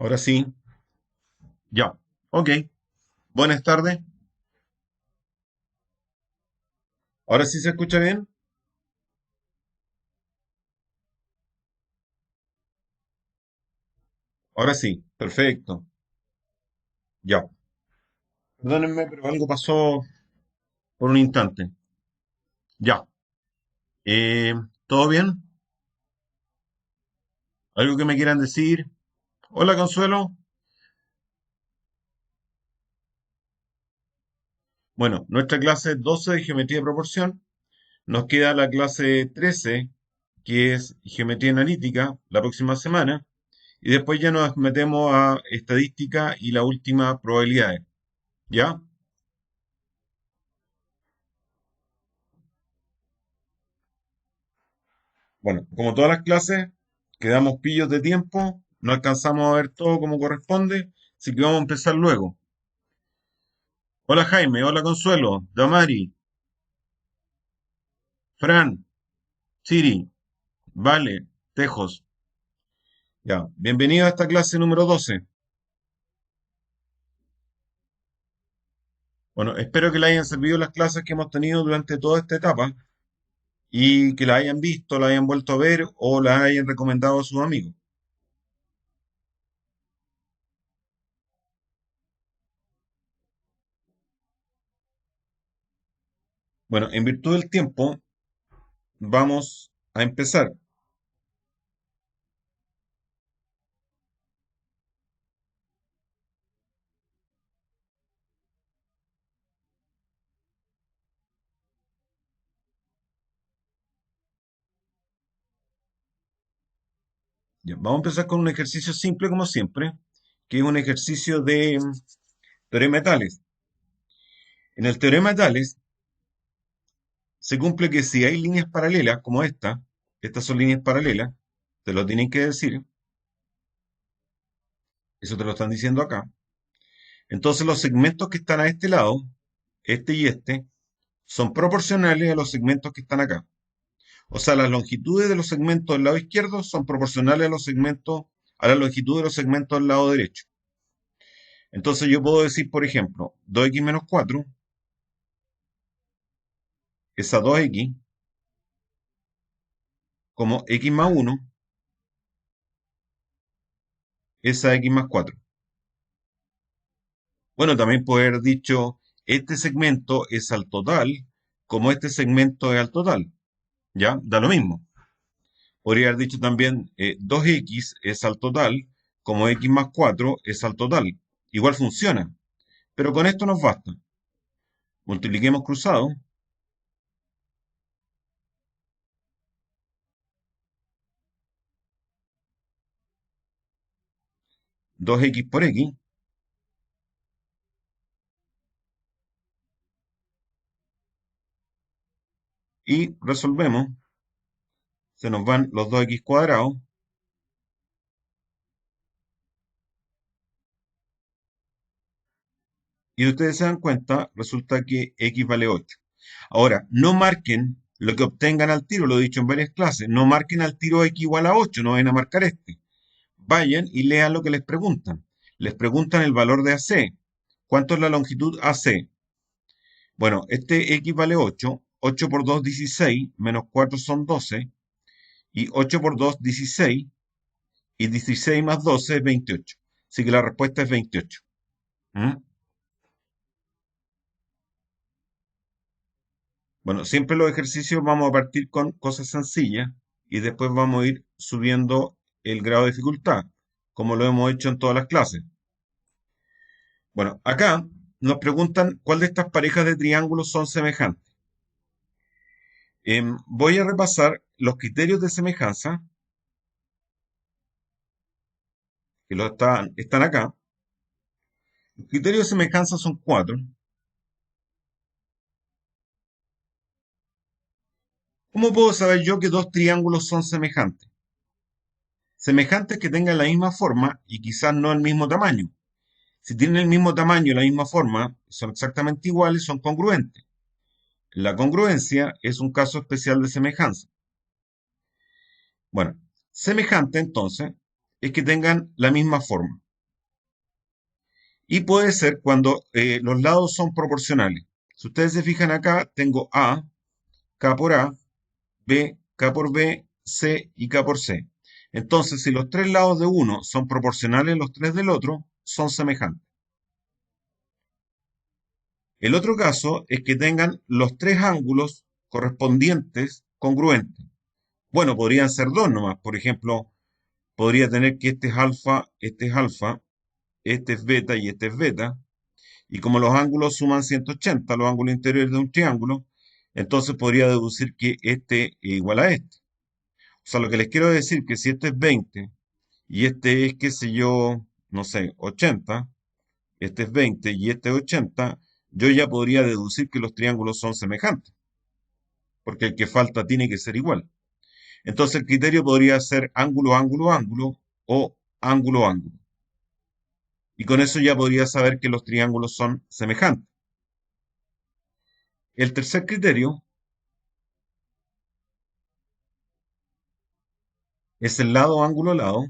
Ahora sí, ya. Ok. Buenas tardes. Ahora sí se escucha bien. Ahora sí. Perfecto. Ya. Perdónenme, pero algo pasó por un instante. Ya. ¿Todo bien? ¿Algo que me quieran decir? Hola, Consuelo. Bueno, nuestra clase 12 de geometría de proporción. Nos queda la clase 13, que es geometría analítica, la próxima semana. Y después ya nos metemos a estadística y la última probabilidades. ¿Ya? Bueno, como todas las clases, quedamos pillos de tiempo, no alcanzamos a ver todo como corresponde, así que vamos a empezar luego. Hola Jaime, hola Consuelo, Damari, Fran, Siri, Vale, Tejos. Ya, bienvenido a esta clase número 12. Bueno, espero que le hayan servido las clases que hemos tenido durante toda esta etapa y que la hayan visto, la hayan vuelto a ver o la hayan recomendado a sus amigos. Bueno, en virtud del tiempo, vamos a empezar. Ya, vamos a empezar con un ejercicio simple como siempre, que es un ejercicio de teorema de Tales. En el teorema de Tales se cumple que si hay líneas paralelas como esta, estas son líneas paralelas, te lo tienen que decir, eso te lo están diciendo acá. Entonces los segmentos que están a este lado, este y este, son proporcionales a los segmentos que están acá. O sea, las longitudes de los segmentos del lado izquierdo son proporcionales a los segmentos, a la longitud de los segmentos del lado derecho. Entonces yo puedo decir, por ejemplo, 2x menos 4 es a 2x como x más 1 es a x más 4. Bueno, también puede haber dicho, este segmento es al total, como este segmento es al total. ¿Ya? Da lo mismo. Podría haber dicho también, 2x es al total, como x más 4 es al total. Igual funciona. Pero con esto nos basta. Multipliquemos cruzado. 2x por x, y resolvemos. Se nos van los 2x cuadrados. Y si ustedes se dan cuenta, resulta que x vale 8. Ahora, no marquen lo que obtengan al tiro, lo he dicho en varias clases, no marquen al tiro x igual a 8, no vayan a marcar este. Vayan y lean lo que les preguntan. Les preguntan el valor de AC. ¿Cuánto es la longitud AC? Bueno, este x vale 8, 8 por 2, 16, menos 4 son 12, y 8 por 2, 16, y 16 más 12 es 28. Así que la respuesta es 28. ¿Mm? Bueno, siempre los ejercicios vamos a partir con cosas sencillas y después vamos a ir subiendo el grado de dificultad, como lo hemos hecho en todas las clases. Bueno, acá nos preguntan cuál de estas parejas de triángulos son semejantes. Voy a repasar los criterios de semejanza, que están acá. Los criterios de semejanza son cuatro. ¿Cómo puedo saber yo que dos triángulos son semejantes? Semejantes que tengan la misma forma y quizás no el mismo tamaño. Si tienen el mismo tamaño y la misma forma, son exactamente iguales, son congruentes. La congruencia es un caso especial de semejanza. Bueno, semejante entonces es que tengan la misma forma. Y puede ser cuando los lados son proporcionales. Si ustedes se fijan acá, tengo A, K por A, B, K por B, C y K por C. Entonces, si los tres lados de uno son proporcionales a los tres del otro, son semejantes. El otro caso es que tengan los tres ángulos correspondientes congruentes. Bueno, podrían ser dos nomás. Por ejemplo, podría tener que este es beta y este es beta. Y como los ángulos suman 180, los ángulos interiores de un triángulo, entonces podría deducir que este es igual a este. O sea, lo que les quiero decir es que si este es 20 y este es, qué sé yo, no sé, 80, este es 20 y este es 80, yo ya podría deducir que los triángulos son semejantes, porque el que falta tiene que ser igual. Entonces el criterio podría ser ángulo, ángulo, ángulo o ángulo, ángulo. Y con eso ya podría saber que los triángulos son semejantes. El tercer criterio es el lado, ángulo, lado,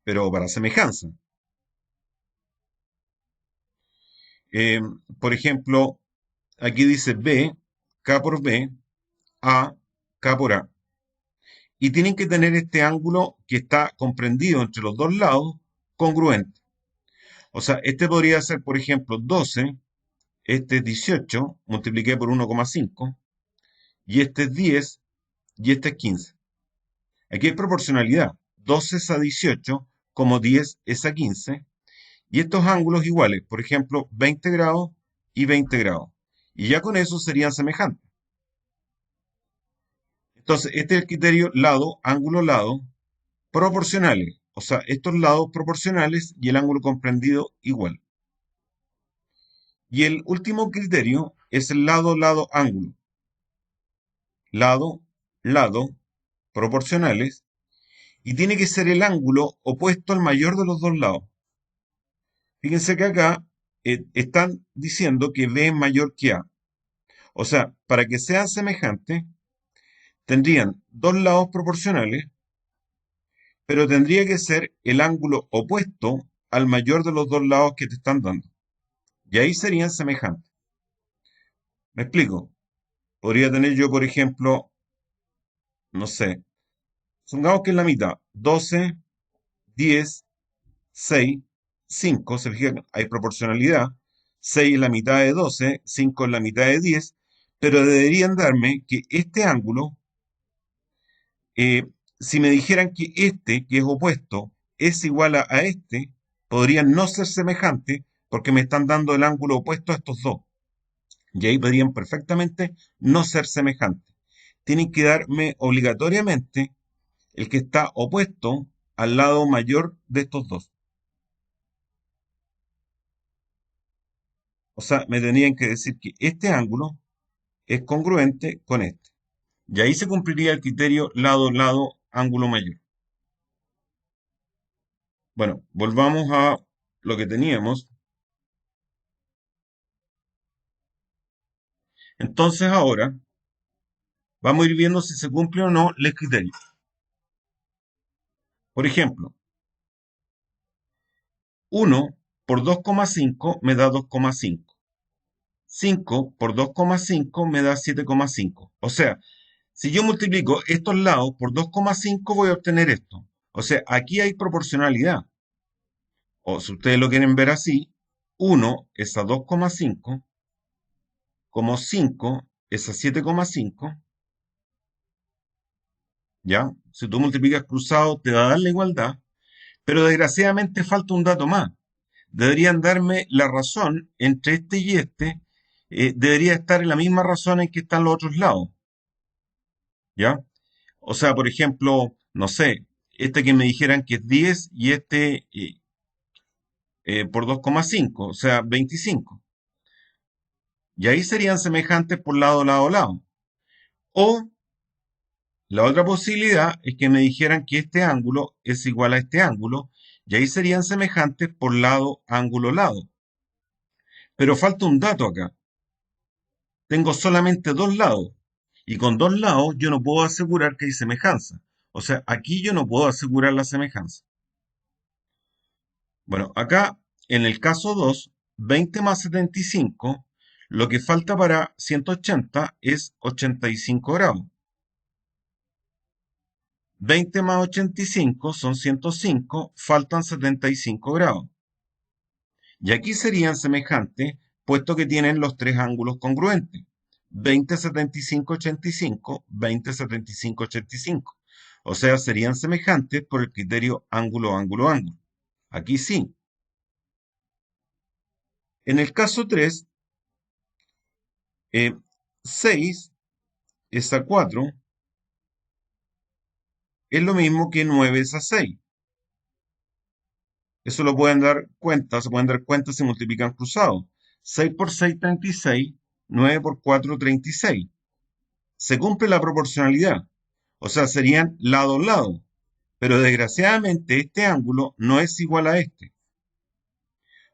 pero para semejanza. Eh, por ejemplo, aquí dice B, K por B, A, K por A. Y tienen que tener este ángulo que está comprendido entre los dos lados congruente. O sea, este podría ser, por ejemplo, 12, este es 18, multipliqué por 1,5, y este es 10, y este es 15. Aquí hay proporcionalidad. 12 es a 18, como 10 es a 15, y estos ángulos iguales, por ejemplo, 20 grados y 20 grados. Y ya con eso serían semejantes. Entonces, este es el criterio lado, ángulo, lado, proporcionales. O sea, estos lados proporcionales y el ángulo comprendido igual. Y el último criterio es el lado, lado, ángulo. Lado, lado, proporcionales. Y tiene que ser el ángulo opuesto al mayor de los dos lados. Fíjense que acá están diciendo que B es mayor que A. O sea, para que sean semejantes, tendrían dos lados proporcionales, pero tendría que ser el ángulo opuesto al mayor de los dos lados que te están dando. Y ahí serían semejantes. ¿Me explico? Podría tener yo, por ejemplo, no sé, supongamos que es la mitad. 12, 10, 6, 5. Se fijan, hay proporcionalidad. 6 es la mitad de 12, 5 es la mitad de 10. Pero deberían darme que este ángulo, eh, si me dijeran que este, que es opuesto, es igual a este, podrían no ser semejantes porque me están dando el ángulo opuesto a estos dos. Y ahí podrían perfectamente no ser semejantes. Tienen que darme obligatoriamente el que está opuesto al lado mayor de estos dos. O sea, me tenían que decir que este ángulo es congruente con este. Y ahí se cumpliría el criterio lado, lado, ángulo mayor. Bueno, volvamos a lo que teníamos. Entonces ahora vamos a ir viendo si se cumple o no el criterio. Por ejemplo, 1 por 2,5 me da 2,5. 5 por 2,5 me da 7,5. O sea, si yo multiplico estos lados por 2,5 voy a obtener esto. O sea, aquí hay proporcionalidad. O si ustedes lo quieren ver así, 1 es a 2,5, como 5 es a 7,5. ¿Ya? Si tú multiplicas cruzado te va a dar la igualdad, pero desgraciadamente falta un dato más. Deberían darme la razón entre este y este, debería estar en la misma razón en que están los otros lados. ¿Ya? O sea, por ejemplo, no sé, este que me dijeran que es 10 y este por 2,5, o sea, 25. Y ahí serían semejantes por lado, lado, lado. O la otra posibilidad es que me dijeran que este ángulo es igual a este ángulo, y ahí serían semejantes por lado, ángulo, lado. Pero falta un dato acá. Tengo solamente dos lados, y con dos lados yo no puedo asegurar que hay semejanza. O sea, aquí yo no puedo asegurar la semejanza. Bueno, acá en el caso 2, 20 más 75, lo que falta para 180 es 85 grados. 20 más 85 son 105, faltan 75 grados. Y aquí serían semejantes, puesto que tienen los tres ángulos congruentes. 20, 75, 85, 20, 75, 85. O sea, serían semejantes por el criterio ángulo, ángulo, ángulo. Aquí sí. En el caso 3, 6 es a 4, es lo mismo que 9 es a 6. Eso lo pueden dar cuenta, se pueden dar cuenta si multiplican cruzados. 6 por 6, 36, 9 por 4, 36. Se cumple la proporcionalidad, o sea, serían lado a lado. Pero desgraciadamente este ángulo no es igual a este.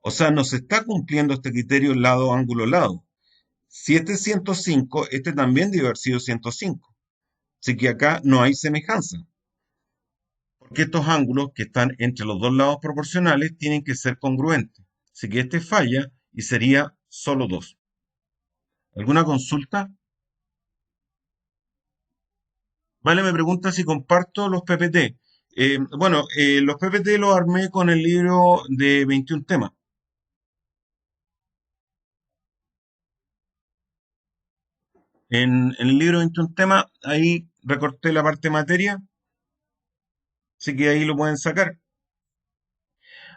O sea, no se está cumpliendo este criterio lado, ángulo, lado. Si este es 105, este también debe haber sido 105. Así que acá no hay semejanza. Porque estos ángulos que están entre los dos lados proporcionales tienen que ser congruentes. Así que este falla y sería solo 2. ¿Alguna consulta? Vale, me pregunta si comparto los PPT. Los PPT los armé con el libro de 21 temas. En el libro de 21 temas, ahí recorté la parte materia, así que ahí lo pueden sacar.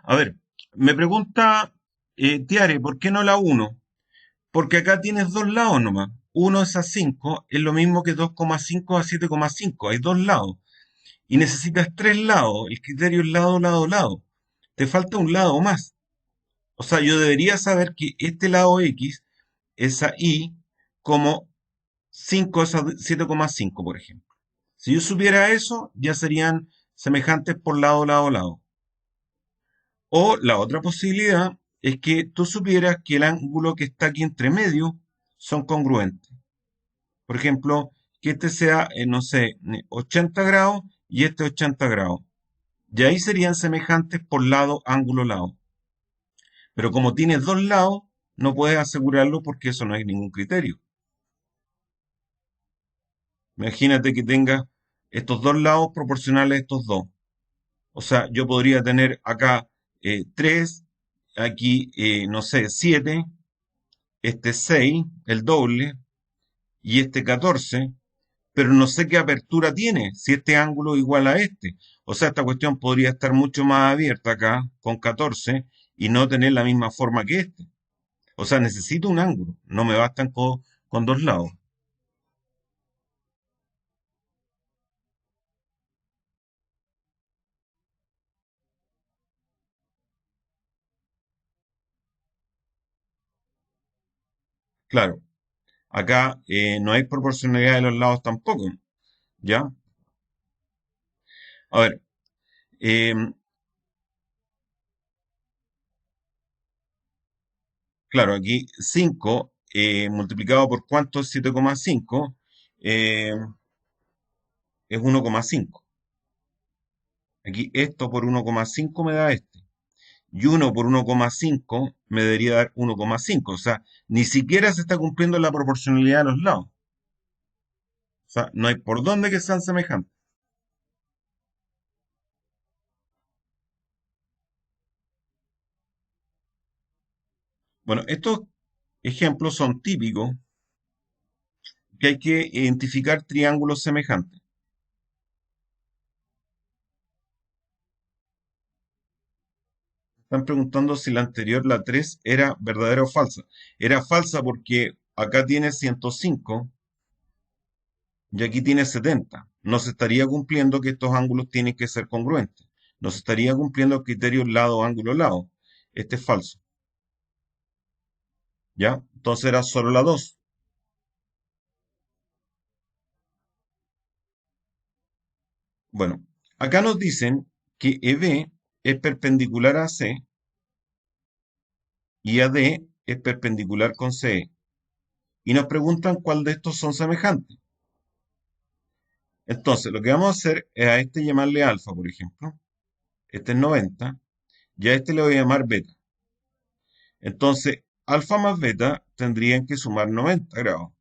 A ver, me pregunta Tiare, ¿por qué no la uno? Porque acá tienes dos lados nomás. 1 es a 5, es lo mismo que 2,5 a 7,5. Hay dos lados. Y necesitas tres lados. El criterio es lado, lado, lado. Te falta un lado más. O sea, yo debería saber que este lado X es a Y como 5 es a 7,5, por ejemplo. Si yo supiera eso, ya serían semejantes por lado, lado, lado. O la otra posibilidad es que tú supieras que el ángulo que está aquí entre medio son congruentes. Por ejemplo, que este sea, no sé, 80 grados y este 80 grados. Y ahí serían semejantes por lado, ángulo, lado. Pero como tienes dos lados, no puedes asegurarlo porque eso no hay ningún criterio. Imagínate que tengas estos dos lados proporcionales a estos dos. O sea, yo podría tener acá 3, aquí, no sé, 7, este 6, el doble, y este 14, pero no sé qué apertura tiene, si este ángulo es igual a este. O sea, esta cuestión podría estar mucho más abierta acá, con 14, y no tener la misma forma que este. O sea, necesito un ángulo, no me bastan con dos lados. Claro, acá no hay proporcionalidad de los lados tampoco, ¿ya? A ver, em, claro, aquí 5 multiplicado por cuánto es 7,5 es 1,5. Aquí esto por 1,5 me da esto. Y 1 por 1,5 me debería dar 1,5. O sea, ni siquiera se está cumpliendo la proporcionalidad de los lados. O sea, no hay por dónde que sean semejantes. Bueno, estos ejemplos son típicos que hay que identificar triángulos semejantes. Están preguntando si la anterior, la 3 era verdadera o falsa. Era falsa porque acá tiene 105 y aquí tiene 70. No se estaría cumpliendo que estos ángulos tienen que ser congruentes. No se estaría cumpliendo el criterio lado, ángulo, lado. Este es falso. ¿Ya? Entonces era solo la 2. Bueno, acá nos dicen que EB es perpendicular a C y AD es perpendicular con CE. Y nos preguntan cuál de estos son semejantes. Entonces, lo que vamos a hacer es a este llamarle alfa, por ejemplo. Este es 90. Y a este le voy a llamar beta. Entonces, alfa más beta tendrían que sumar 90 grados,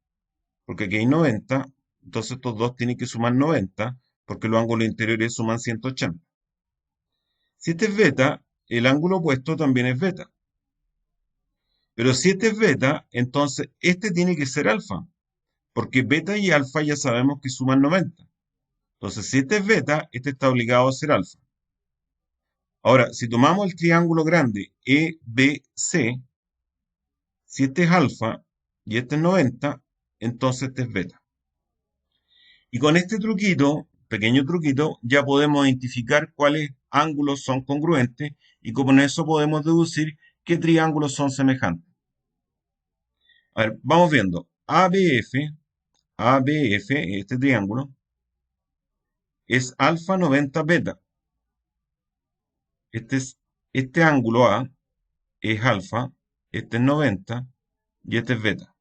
porque aquí hay 90, entonces estos dos tienen que sumar 90, porque los ángulos interiores suman 180. Si este es beta, el ángulo opuesto también es beta. Pero si este es beta, entonces este tiene que ser alfa, porque beta y alfa ya sabemos que suman 90. Entonces, si este es beta, este está obligado a ser alfa. Ahora, si tomamos el triángulo grande EBC, si este es alfa y este es 90, entonces este es beta. Y con este truquito, pequeño truquito, ya podemos identificar cuáles ángulos son congruentes y con eso podemos deducir qué triángulos son semejantes. A ver, vamos viendo. ABF, este triángulo, es alfa 90 beta. Este ángulo A es alfa, este es 90 y este es beta.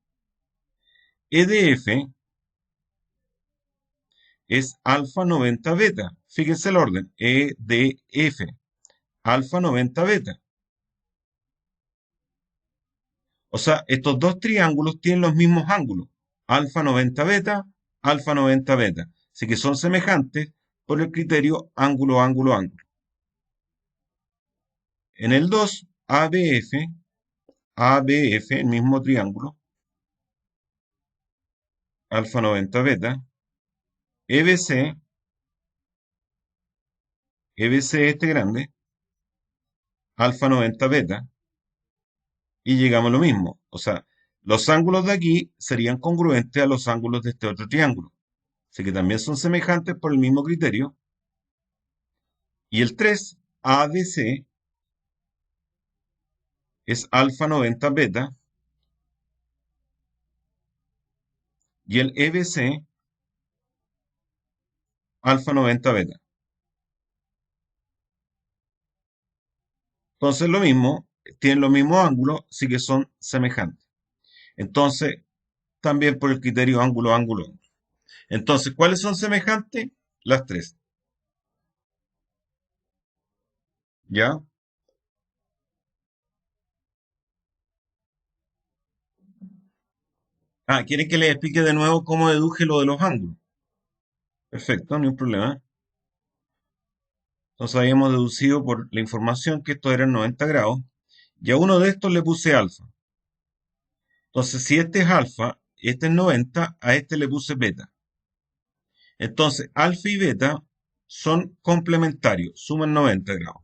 EDF es alfa 90 beta. Fíjense el orden. EDF, alfa 90 beta. O sea, estos dos triángulos tienen los mismos ángulos. Alfa 90 beta, alfa 90 beta. Así que son semejantes por el criterio ángulo, ángulo, ángulo. En el 2, ABF, el mismo triángulo, alfa 90 beta, EBC, EBC este grande, alfa 90 beta, y llegamos a lo mismo. O sea, los ángulos de aquí serían congruentes a los ángulos de este otro triángulo. Así que también son semejantes por el mismo criterio. Y el 3, ADC, es alfa 90 beta, y el EBC, alfa 90 beta. Entonces lo mismo, tienen los mismos ángulos, sí que son semejantes. Entonces, también por el criterio ángulo, ángulo. Entonces, ¿cuáles son semejantes? Las tres. ¿Ya? Ah, ¿quieren que les explique de nuevo cómo deduje lo de los ángulos? Perfecto, no hay problema. Entonces habíamos deducido por la información que estos eran 90 grados. Y a uno de estos le puse alfa. Entonces, si este es alfa, este es 90, a este le puse beta. Entonces, alfa y beta son complementarios, suman 90 grados.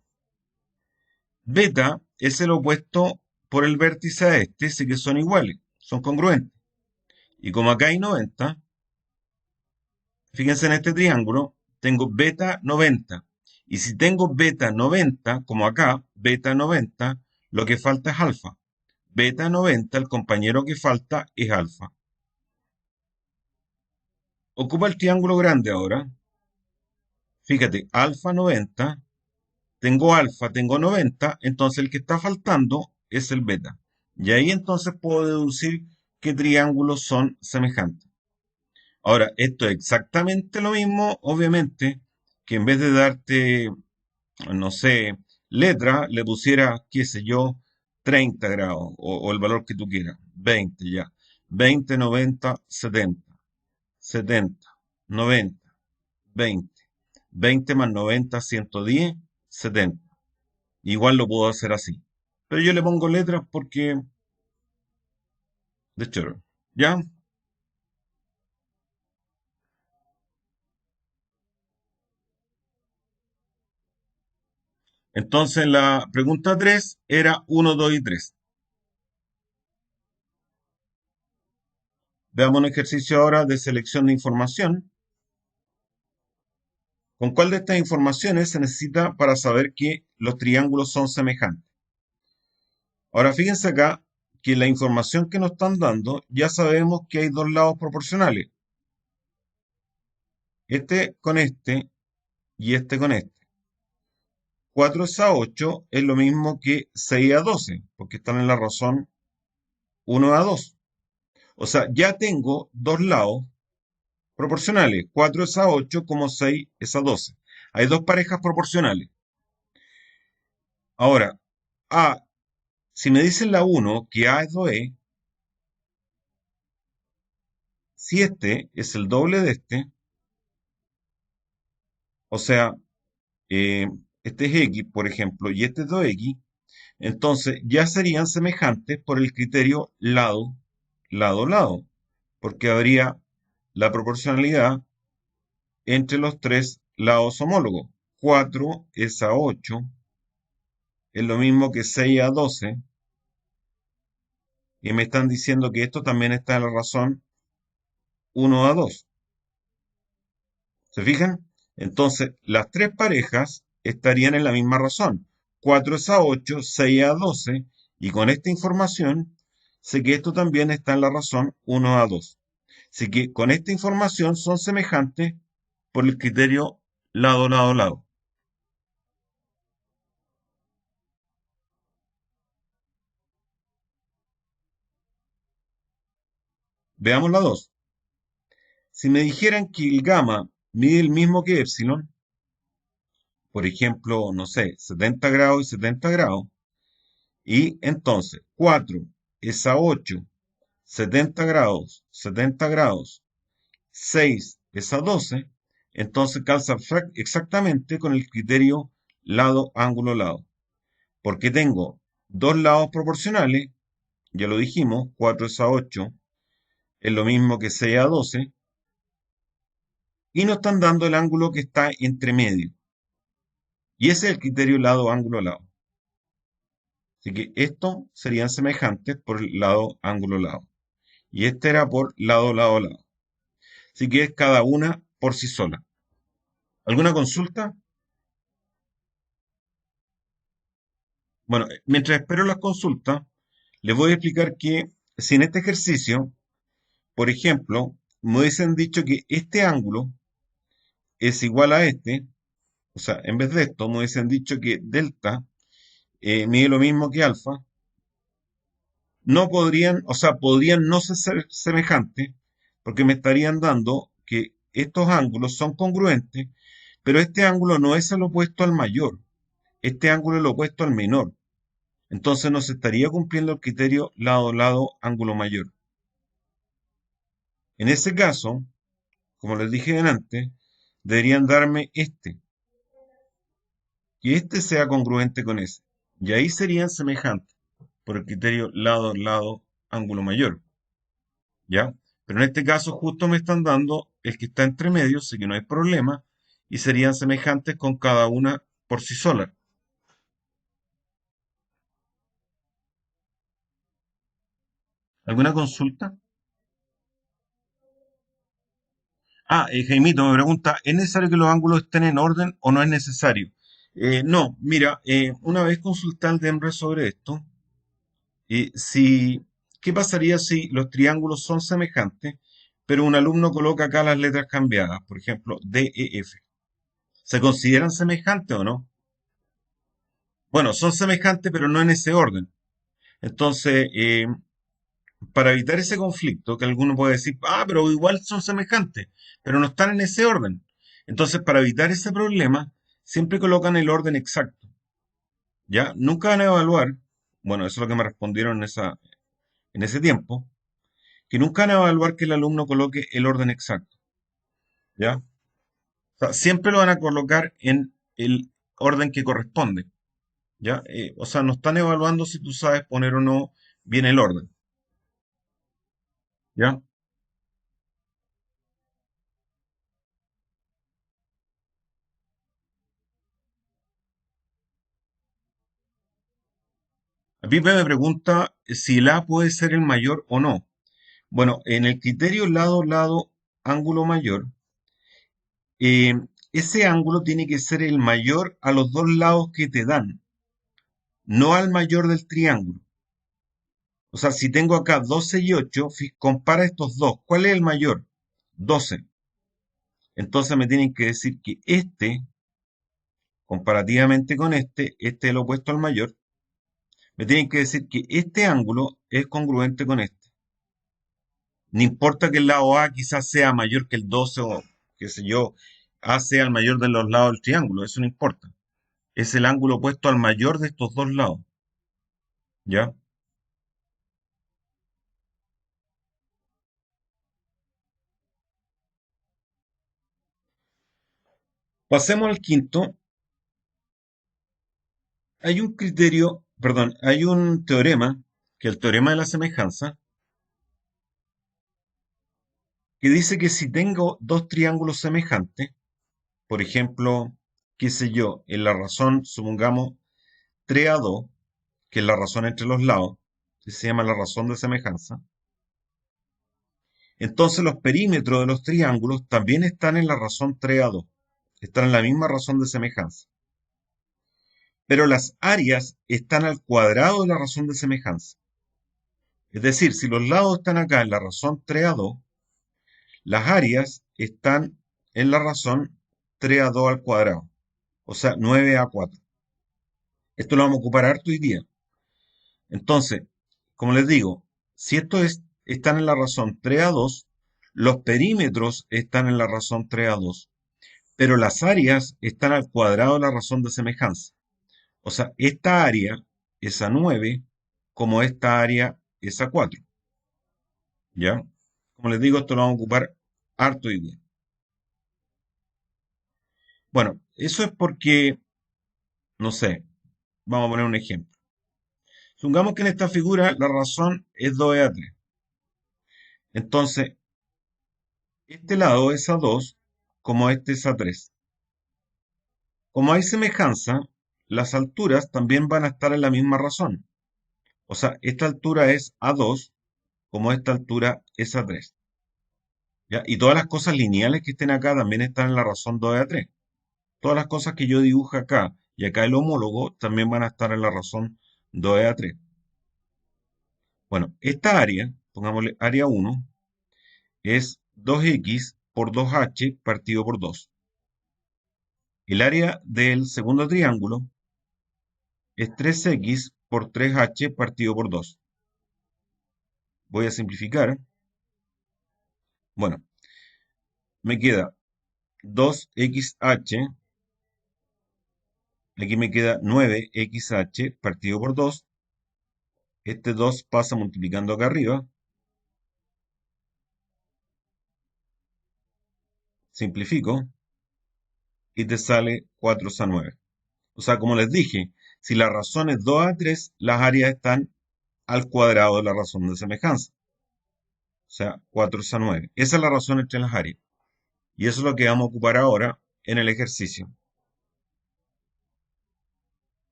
Beta es el opuesto por el vértice a este, así que son iguales, son congruentes. Y como acá hay 90, fíjense en este triángulo, tengo beta 90. Y si tengo beta 90, como acá, beta 90, lo que falta es alfa. Beta 90, el compañero que falta es alfa. Ocupa el triángulo grande ahora. Fíjate, alfa 90, tengo 90, entonces el que está faltando es el beta. Y ahí entonces puedo deducir qué triángulos son semejantes. Ahora, esto es exactamente lo mismo, obviamente, que en vez de darte, no sé, letra, le pusiera, qué sé yo, 30 grados o el valor que tú quieras, 20 ya. 20, 90, 70, 70, 90, 20. 20 más 90, 110, 70. Igual lo puedo hacer así. Pero yo le pongo letras porque de choro. ¿Ya? Entonces la pregunta 3 era uno, 2 y 3. Veamos un ejercicio ahora de selección de información. ¿Con cuál de estas informaciones se necesita para saber que los triángulos son semejantes? Ahora fíjense acá que la información que nos están dando ya sabemos que hay dos lados proporcionales. Este con este y este con este. 4 es a 8 es lo mismo que 6 a 12, porque están en la razón 1 a 2. O sea, ya tengo dos lados proporcionales. 4 es a 8 como 6 es a 12. Hay dos parejas proporcionales. Ahora, A Si me dicen la uno que A es 2E, si este es el doble de este, o sea, eh, este es X, por ejemplo, y este es 2X, entonces ya serían semejantes por el criterio lado, lado, lado, porque habría la proporcionalidad entre los tres lados homólogos. 4 es a 8, es lo mismo que 6 a 12, y me están diciendo que esto también está en la razón 1 a 2. ¿Se fijan? Entonces, las tres parejas estarían en la misma razón. 4 es a 8, 6 a 12, y con esta información sé que esto también está en la razón 1 a 2. Así que con esta información son semejantes por el criterio lado, lado, lado. Veamos la 2. Si me dijeran que el gamma mide el mismo que epsilon, por ejemplo, no sé, 70 grados y 70 grados, y entonces 4 es a 8, 70 grados, 70 grados, 6 es a 12, entonces calza exactamente con el criterio lado, ángulo, lado. Porque tengo dos lados proporcionales, ya lo dijimos, 4 es a 8, es lo mismo que 6 a 12, y nos están dando el ángulo que está entre medio. Y ese es el criterio lado, ángulo, lado. Así que estos serían semejantes por el lado, ángulo, lado. Y este era por lado, lado, lado. Así que es cada una por sí sola. ¿Alguna consulta? Bueno, mientras espero las consultas, les voy a explicar que si en este ejercicio, por ejemplo, me hubiesen dicho que este ángulo es igual a este, o sea, en vez de esto, me hubiesen dicho que delta mide lo mismo que alfa, no podrían, o sea, podrían no ser semejantes, porque me estarían dando que estos ángulos son congruentes, pero este ángulo no es el opuesto al mayor, este ángulo es el opuesto al menor. Entonces no se estaría cumpliendo el criterio lado-lado ángulo mayor. En ese caso, como les dije antes, deberían darme este, que este sea congruente con ese. Y ahí serían semejantes por el criterio lado-lado ángulo mayor. ¿Ya? Pero en este caso justo me están dando el que está entre medio, así que no hay problema, y serían semejantes con cada una por sí sola. ¿Alguna consulta? Jaimito me pregunta, ¿es necesario que los ángulos estén en orden o no es necesario? No, mira, una vez consulté al DEMRE sobre esto, si, ¿qué pasaría si los triángulos son semejantes, pero un alumno coloca acá las letras cambiadas? Por ejemplo, D, E, F. ¿Se consideran semejantes o no? Bueno, son semejantes, pero no en ese orden. Entonces, para evitar ese conflicto, que alguno puede decir, pero igual son semejantes, pero no están en ese orden. Entonces, para evitar ese problema, siempre colocan el orden exacto. ¿Ya? Nunca van a evaluar, bueno, eso es lo que me respondieron en ese tiempo, que nunca van a evaluar que el alumno coloque el orden exacto. ¿Ya? O sea, siempre lo van a colocar en el orden que corresponde. ¿Ya? O sea, no están evaluando si tú sabes poner o no bien el orden. ¿Ya? A Pipe me pregunta si el A puede ser el mayor o no. Bueno, en el criterio lado, lado, ángulo mayor, eh, ese ángulo tiene que ser el mayor a los dos lados que te dan, no al mayor del triángulo. O sea, si tengo acá 12 y 8, compara estos dos. ¿Cuál es el mayor? 12. Entonces me tienen que decir que este, comparativamente con este es el opuesto al mayor, me tienen que decir que este ángulo es congruente con este. No importa que el lado A quizás sea mayor que el 12 o qué sé yo, A sea el mayor de los lados del triángulo, eso no importa. Es el ángulo opuesto al mayor de estos dos lados. ¿Ya? Pasemos al quinto. Hay un criterio, perdón, hay un teorema, que es el teorema de la semejanza, que dice que si tengo dos triángulos semejantes, por ejemplo, qué sé yo, en la razón, supongamos 3 a 2, que es la razón entre los lados, que se llama la razón de semejanza, entonces los perímetros de los triángulos también están en la razón 3 a 2, están en la misma razón de semejanza, pero las áreas están al cuadrado de la razón de semejanza. Es decir, si los lados están acá en la razón 3 a 2, las áreas están en la razón 3 a 2 al cuadrado, o sea, 9 a 4. Esto lo vamos a ocupar harto hoy día. Entonces, como les digo, si están en la razón 3 a 2, los perímetros están en la razón 3 a 2, pero las áreas están al cuadrado de la razón de semejanza. O sea, esta área es a 9 como esta área es a 4. ¿Ya? Como les digo, esto lo vamos a ocupar harto hoy día. Bueno, eso es porque, no sé, vamos a poner un ejemplo. Supongamos que en esta figura la razón es 2 a 3. Entonces, este lado es a 2 como este es a 3. Como hay semejanza, las alturas también van a estar en la misma razón. O sea, esta altura es a 2 como esta altura es a 3. ¿Ya? Y todas las cosas lineales que estén acá también están en la razón 2 a 3. Todas las cosas que yo dibujo acá y acá el homólogo también van a estar en la razón 2 a 3. Bueno, esta área, pongámosle área 1, es 2x por 2h partido por 2. El área del segundo triángulo es 3x por 3h partido por 2. Voy a simplificar. Bueno, me queda 2xh, aquí me queda 9xh partido por 2. Este 2 pasa multiplicando acá arriba. Simplifico y te sale 4a 9. O sea, como les dije, si la razón es 2 a 3, las áreas están al cuadrado de la razón de semejanza. O sea, 4a 9. Esa es la razón entre las áreas. Y eso es lo que vamos a ocupar ahora en el ejercicio.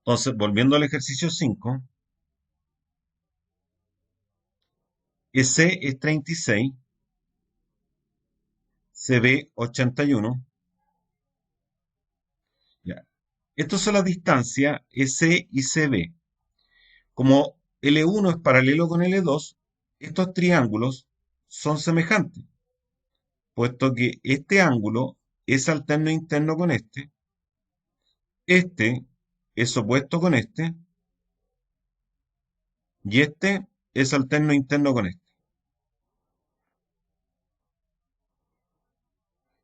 Entonces, volviendo al ejercicio 5, C es 36, CB 81. Ya. Estas son las distancias EC y CB. Como L1 es paralelo con L2, estos triángulos son semejantes, puesto que este ángulo es alterno interno con este es opuesto con y este es alterno interno con este.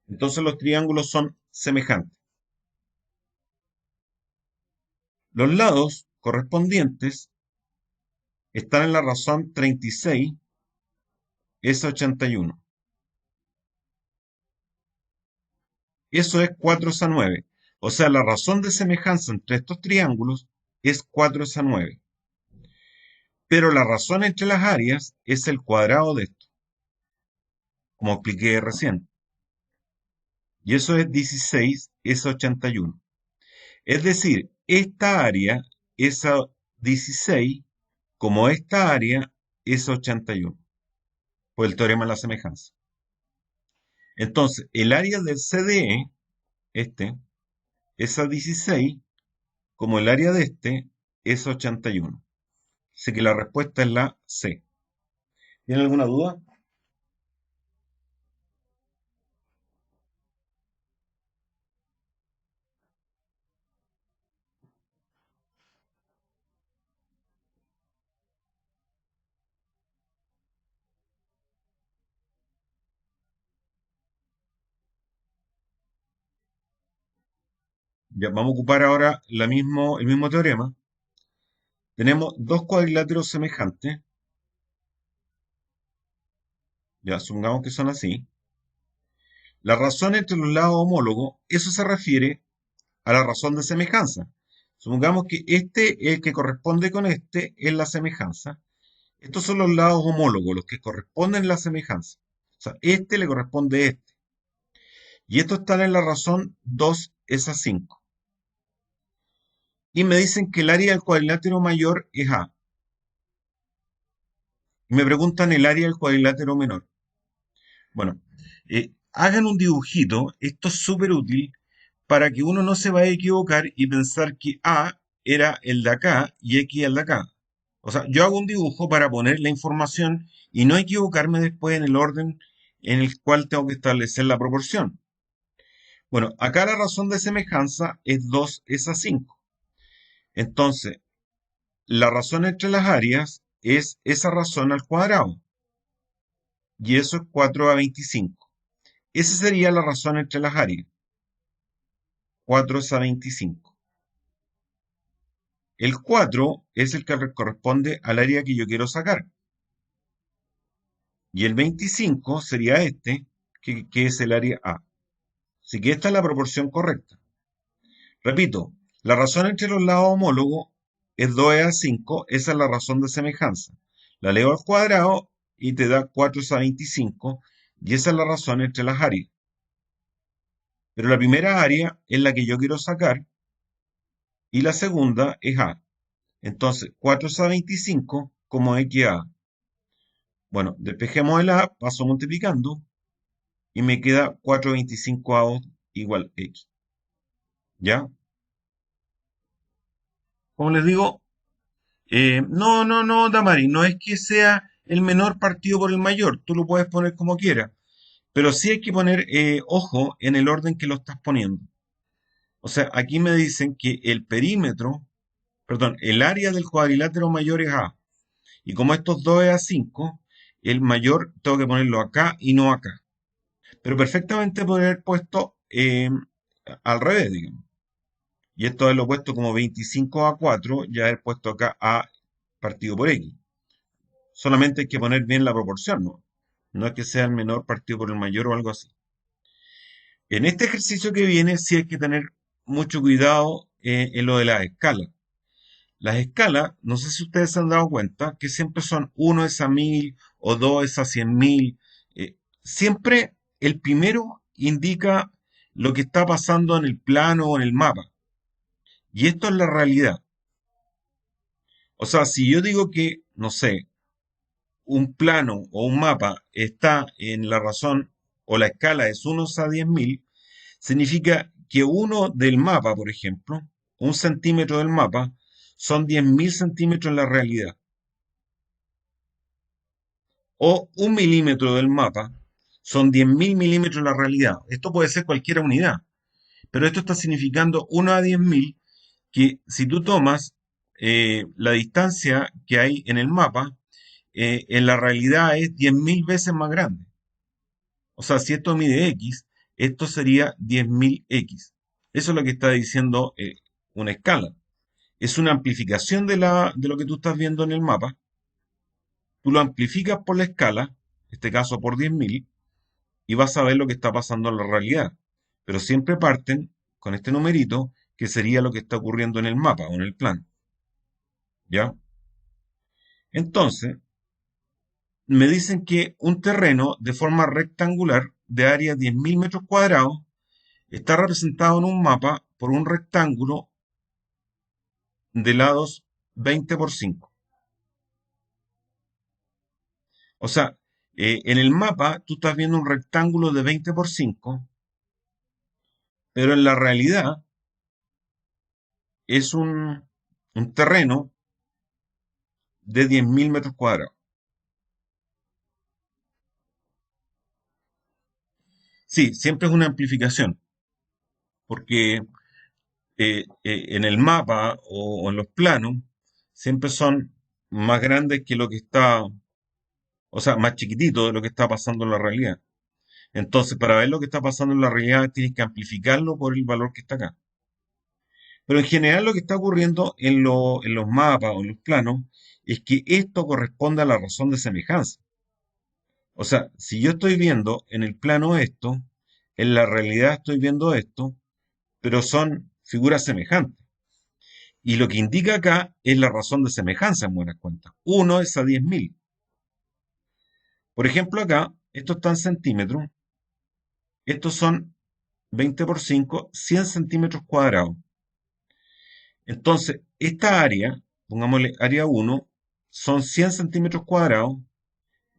Entonces los triángulos son semejantes. Los lados correspondientes están en la razón 36, es 81. Eso es 4a 9. O sea, la razón de semejanza entre estos triángulos es 4a 9. Pero la razón entre las áreas es el cuadrado de esto, como expliqué recién. Y eso es 16, es 81. Es decir, esta área es a 16, como esta área es 81, por el teorema de la semejanza. Entonces, el área del CDE, este, es a 16, como el área de este es 81. Así que la respuesta es la C. ¿Tiene alguna duda? Ya, vamos a ocupar ahora el mismo teorema. Tenemos dos cuadriláteros semejantes, ya supongamos que son así. La razón entre los lados homólogos, eso se refiere a la razón de semejanza. Supongamos que este, el que corresponde con este, es la semejanza. Estos son los lados homólogos, los que corresponden a la semejanza. O sea, este le corresponde a este. Y estos están en la razón 2 es a 5. Y me dicen que el área del cuadrilátero mayor es A. Y me preguntan el área del cuadrilátero menor. Bueno, hagan un dibujito. Esto es súper útil para que uno no se vaya a equivocar y pensar que A era el de acá y X el de acá. O sea, yo hago un dibujo para poner la información y no equivocarme después en el orden en el cual tengo que establecer la proporción. Bueno, acá la razón de semejanza es 2 es a 5. Entonces, la razón entre las áreas es esa razón al cuadrado. Y eso es 4 a 25. Esa sería la razón entre las áreas. 4 es a 25. El 4 es el que corresponde al área que yo quiero sacar. Y el 25 sería este, que es el área A. Así que esta es la proporción correcta. Repito, la razón entre los lados homólogos es 2 a 5, esa es la razón de semejanza. La leo al cuadrado y te da 4 a 25, y esa es la razón entre las áreas. Pero la primera área es la que yo quiero sacar y la segunda es A. Entonces, 4 a 25 como X a A. Bueno, despejemos el A, paso multiplicando y me queda 4 a 25 A igual X. ¿Ya? Como les digo, no, Damari, no es que sea el menor partido por el mayor, tú lo puedes poner como quieras, pero sí hay que poner ojo en el orden que lo estás poniendo. O sea, aquí me dicen que el perímetro, perdón, el área del cuadrilátero mayor es A, y como estos dos es a 5, el mayor tengo que ponerlo acá y no acá. Pero perfectamente podría haber puesto al revés, digamos. Y esto es lo puesto como 25 a 4, ya he puesto acá A partido por X. Solamente hay que poner bien la proporción, ¿no? No es que sea el menor partido por el mayor o algo así. En este ejercicio que viene sí hay que tener mucho cuidado en lo de las escalas. Las escalas, no sé si ustedes se han dado cuenta, que siempre son 1 es a 1000 o 2 es a 100.000. Siempre el primero indica lo que está pasando en el plano o en el mapa. Y esto es la realidad. O sea, si yo digo que, no sé, un plano o un mapa está en la razón o la escala es 1 a 10.000, significa que uno del mapa, por ejemplo, un centímetro del mapa, son 10.000 centímetros en la realidad. O un milímetro del mapa son 10.000 milímetros en la realidad. Esto puede ser cualquier unidad, pero esto está significando 1 a 10.000, que si tú tomas la distancia que hay en el mapa, en la realidad es 10.000 veces más grande. O sea, si esto mide X, esto sería 10.000 X. Eso es lo que está diciendo una escala. Es una amplificación de lo que tú estás viendo en el mapa. Tú lo amplificas por la escala, en este caso por 10.000, y vas a ver lo que está pasando en la realidad. Pero siempre parten con este numerito, que sería lo que está ocurriendo en el mapa o en el plan. ¿Ya? Entonces, me dicen que un terreno de forma rectangular de área 10.000 metros cuadrados está representado en un mapa por un rectángulo de lados 20 por 5. O sea, en el mapa tú estás viendo un rectángulo de 20 por 5, pero en la realidad es un terreno de 10.000 metros cuadrados. Sí, siempre es una amplificación, porque en el mapa o en los planos siempre son más grandes que lo que está, o sea, más chiquititos de lo que está pasando en la realidad. Entonces, para ver lo que está pasando en la realidad, tienes que amplificarlo por el valor que está acá. Pero en general lo que está ocurriendo en los mapas o en los planos es que esto corresponde a la razón de semejanza. O sea, si yo estoy viendo en el plano esto, en la realidad estoy viendo esto, pero son figuras semejantes. Y lo que indica acá es la razón de semejanza en buenas cuentas. 1 es a 10.000. Por ejemplo, acá, esto está en centímetros, estos son 20 por 5, 100 centímetros cuadrados. Entonces, esta área, pongámosle área 1, son 100 centímetros cuadrados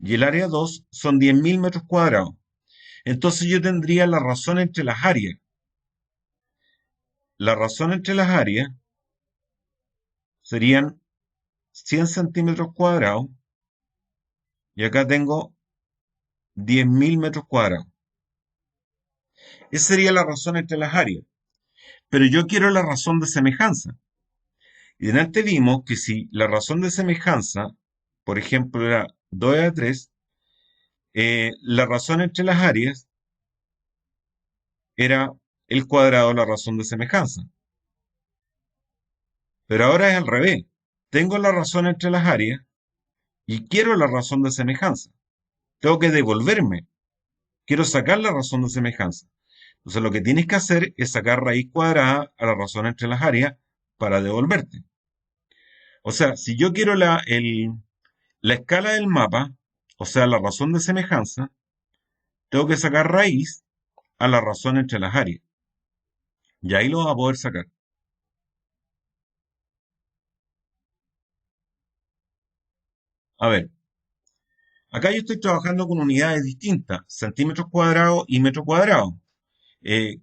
y el área 2 son 10.000 metros cuadrados. Entonces yo tendría la razón entre las áreas. La razón entre las áreas serían 100 centímetros cuadrados y acá tengo 10.000 metros cuadrados. Esa sería la razón entre las áreas. Pero yo quiero la razón de semejanza. Y delante vimos que si la razón de semejanza, por ejemplo, era 2 a 3, la razón entre las áreas era el cuadrado de la razón de semejanza. Pero ahora es al revés. Tengo la razón entre las áreas y quiero la razón de semejanza. Tengo que devolverme. Quiero sacar la razón de semejanza. Entonces lo que tienes que hacer es sacar raíz cuadrada a la razón entre las áreas para devolverte. O sea, si yo quiero la escala del mapa, o sea, la razón de semejanza, tengo que sacar raíz a la razón entre las áreas. Y ahí lo vas a poder sacar. A ver, acá yo estoy trabajando con unidades distintas, centímetros cuadrados y metros cuadrados. Eh,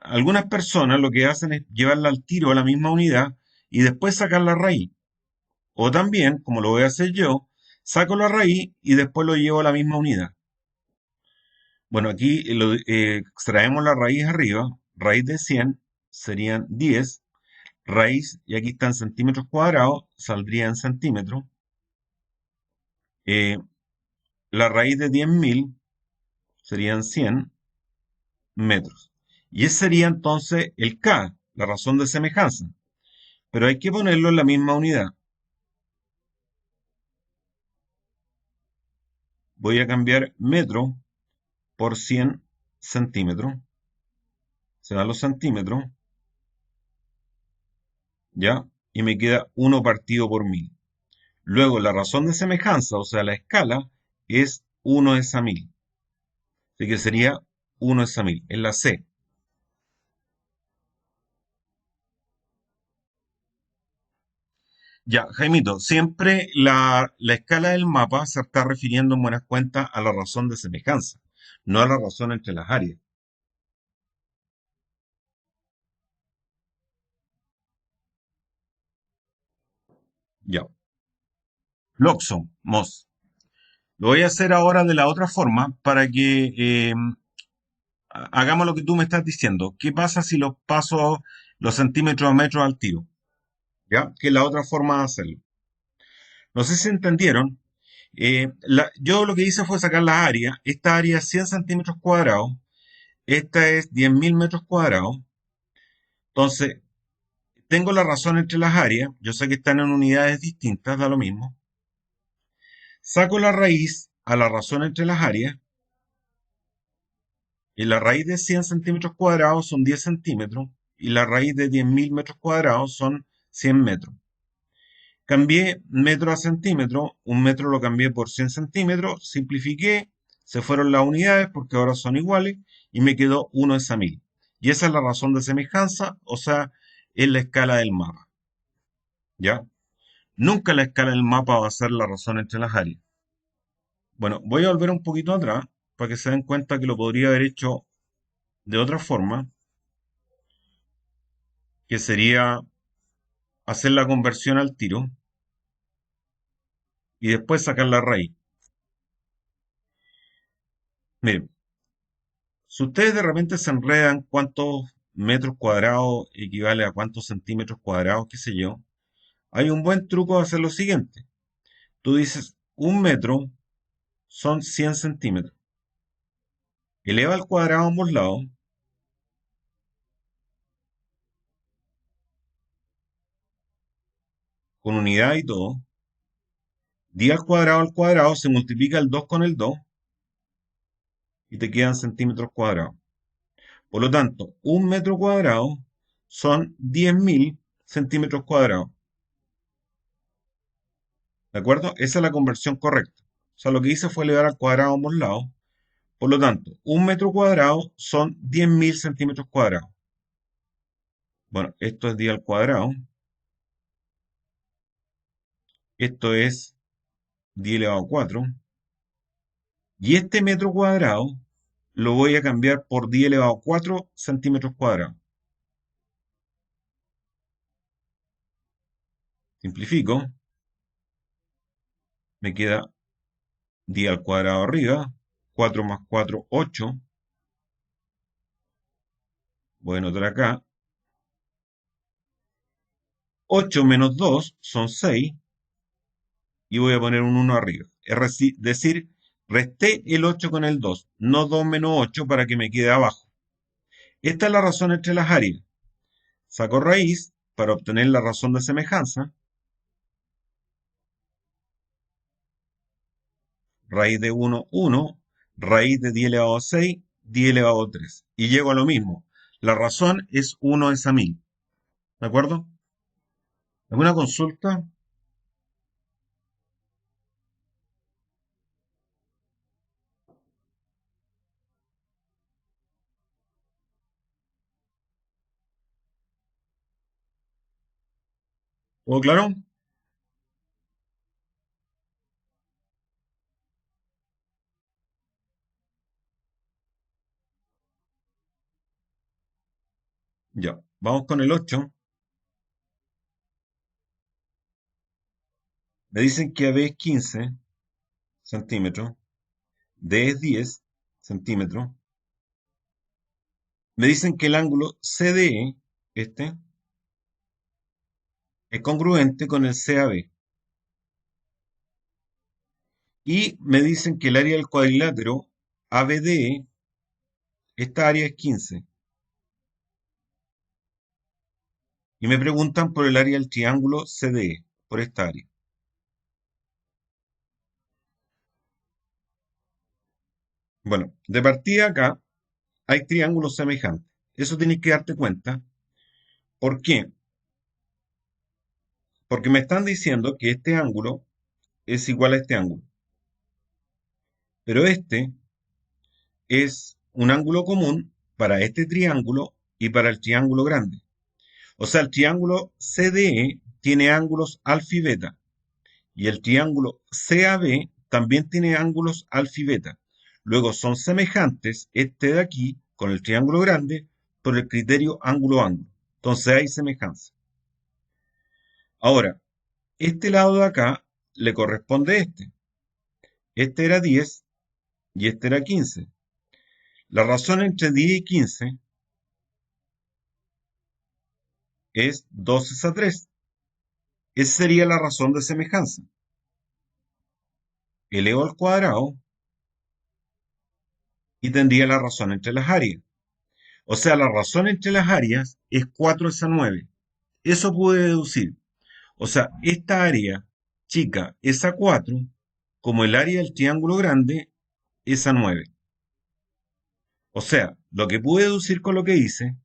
Algunas personas lo que hacen es llevarla al tiro a la misma unidad y después sacar la raíz. O también, como lo voy a hacer yo, saco la raíz y después lo llevo a la misma unidad. Bueno, aquí extraemos la raíz arriba, raíz de 100 serían 10, raíz, y aquí están centímetros cuadrados, saldría en centímetros. Eh, la raíz de 10.000 serían 100 metros. Y ese sería entonces el K, la razón de semejanza. Pero hay que ponerlo en la misma unidad. Voy a cambiar metro por 100 centímetros. Se van los centímetros, ¿ya? Y me queda 1 partido por 1000. Luego, la razón de semejanza, o sea, la escala, es 1 es a 1000. Así que sería 1 es a 1000. Es la C. Ya, Jaimito, siempre la escala del mapa se está refiriendo en buenas cuentas a la razón de semejanza, no a la razón entre las áreas. Ya. Loxo, Mos. Lo voy a hacer ahora de la otra forma para que hagamos lo que tú me estás diciendo. ¿Qué pasa si los paso los centímetros a metros al tiro? ¿Ya? Que es la otra forma de hacerlo. No sé si entendieron. Yo lo que hice fue sacar las áreas. Esta área es 100 centímetros cuadrados. Esta es 10.000 metros cuadrados. Entonces, tengo la razón entre las áreas. Yo sé que están en unidades distintas, da lo mismo. Saco la raíz a la razón entre las áreas. Y la raíz de 100 centímetros cuadrados son 10 centímetros. Y la raíz de 10.000 metros cuadrados son 100 metros. Cambié metro a centímetro, un metro lo cambié por 100 centímetros, simplifiqué, se fueron las unidades porque ahora son iguales y me quedó 1 es a 1000. Y esa es la razón de semejanza, o sea, es la escala del mapa. ¿Ya? Nunca la escala del mapa va a ser la razón entre las áreas. Bueno, voy a volver un poquito atrás para que se den cuenta que lo podría haber hecho de otra forma, que sería hacer la conversión al tiro y después sacar la raíz. Miren, si ustedes de repente se enredan cuántos metros cuadrados equivale a cuántos centímetros cuadrados, qué sé yo, hay un buen truco de hacer lo siguiente. Tú dices, un metro son 100 centímetros. Eleva al cuadrado a ambos lados con unidad y todo. 10 al cuadrado se multiplica el 2 con el 2 y te quedan centímetros cuadrados. Por lo tanto, un metro cuadrado son 10.000 centímetros cuadrados. ¿De acuerdo? Esa es la conversión correcta. O sea, lo que hice fue elevar al cuadrado a ambos lados. Por lo tanto, un metro cuadrado son 10.000 centímetros cuadrados. Bueno, esto es 10 al cuadrado. Esto es 10 elevado a 4. Y este metro cuadrado lo voy a cambiar por 10 elevado a 4 centímetros cuadrados. Simplifico. Me queda 10 al cuadrado arriba. 4 más 4, 8. Voy a anotar acá. 8 menos 2 son 6. Y voy a poner un 1 arriba. Es decir, resté el 8 con el 2, no 2 menos 8 para que me quede abajo. Esta es la razón entre las áreas. Saco raíz para obtener la razón de semejanza. Raíz de 1, 1. Raíz de 10 elevado a 6, 10 elevado a 3. Y llego a lo mismo. La razón es 1 es a 1000. ¿De acuerdo? ¿Alguna consulta? ¿Todo claro? Ya. Vamos con el 8. Me dicen que AB es 15 centímetros. D es 10 centímetros. Me dicen que el ángulo CDE, este, es congruente con el CAB. Y me dicen que el área del cuadrilátero ABDE, esta área es 15. Y me preguntan por el área del triángulo CDE, por esta área. Bueno, de partida acá hay triángulos semejantes. Eso tienes que darte cuenta. ¿Por qué? Porque me están diciendo que este ángulo es igual a este ángulo. Pero este es un ángulo común para este triángulo y para el triángulo grande. O sea, el triángulo CDE tiene ángulos alfa y beta. Y el triángulo CAB también tiene ángulos alfa y beta. Luego son semejantes este de aquí con el triángulo grande por el criterio ángulo-ángulo. Entonces hay semejanza. Ahora, este lado de acá le corresponde este. Este era 10 y este era 15. La razón entre 10 y 15 es 2 es a 3. Esa sería la razón de semejanza. Elevo al cuadrado y tendría la razón entre las áreas. O sea, la razón entre las áreas es 4 es a 9. Eso pude deducir. O sea, esta área chica es a 4, como el área del triángulo grande es a 9. O sea, lo que pude deducir con lo que hice,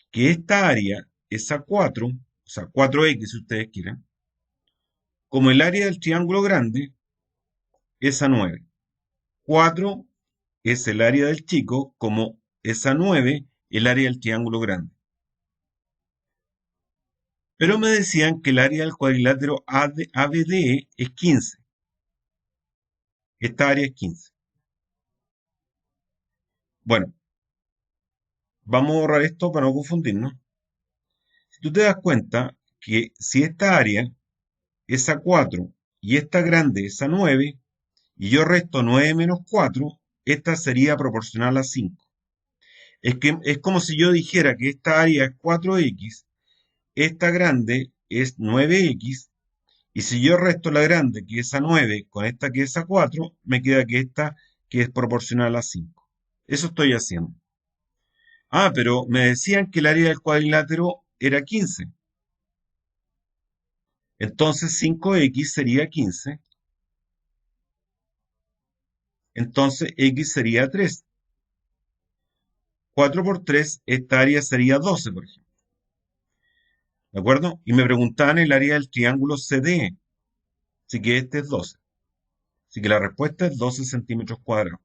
que esta área es a 4, o sea, 4x si ustedes quieren, como el área del triángulo grande es a 9. 4 es el área del chico, como es a 9 el área del triángulo grande. Pero me decían que el área del cuadrilátero ABDE es 15. Esta área es 15. Bueno, vamos a borrar esto para no confundirnos. Si tú te das cuenta que si esta área es a 4 y esta grande es a 9, y yo resto 9 menos 4, esta sería proporcional a 5. Es como si yo dijera que esta área es 4x, esta grande es 9x, y si yo resto la grande que es a 9 con esta que es a 4, me queda que esta que es proporcional a 5. Eso estoy haciendo. Ah, pero me decían que el área del cuadrilátero era 15. Entonces 5x sería 15. Entonces x sería 3. 4 por 3, esta área sería 12, por ejemplo. ¿De acuerdo? Y me preguntaban el área del triángulo CDE. Así que este es 12. Así que la respuesta es 12 centímetros cuadrados.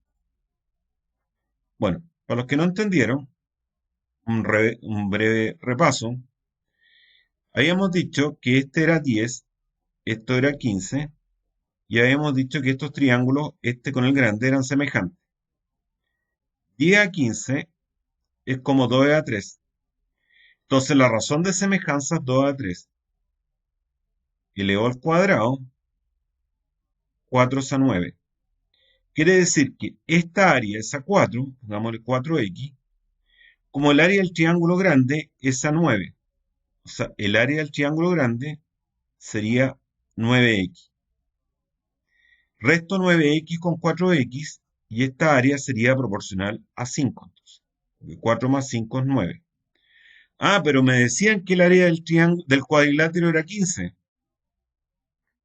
Bueno, para los que no entendieron, un breve repaso. Habíamos dicho que este era 10, esto era 15, y habíamos dicho que estos triángulos, este con el grande, eran semejantes. 10 a 15 es como 2 a 3. Entonces la razón de semejanza es 2 a 3. Elevado al cuadrado, 4 es a 9. Quiere decir que esta área es a 4, pongámosle 4x, como el área del triángulo grande es a 9. O sea, el área del triángulo grande sería 9x. Resto 9x con 4x y esta área sería proporcional a 5. Entonces, 4 más 5 es 9. Ah, pero me decían que el área del del cuadrilátero era 15.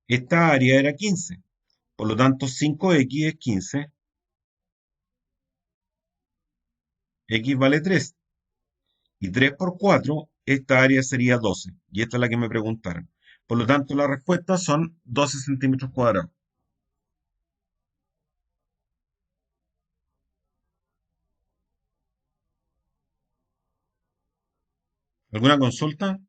Esta área era 15. Por lo tanto, 5x es 15. X vale 3. Y 3 por 4, esta área sería 12. Y esta es la que me preguntaron. Por lo tanto, la respuesta son 12 centímetros cuadrados. ¿Alguna consulta?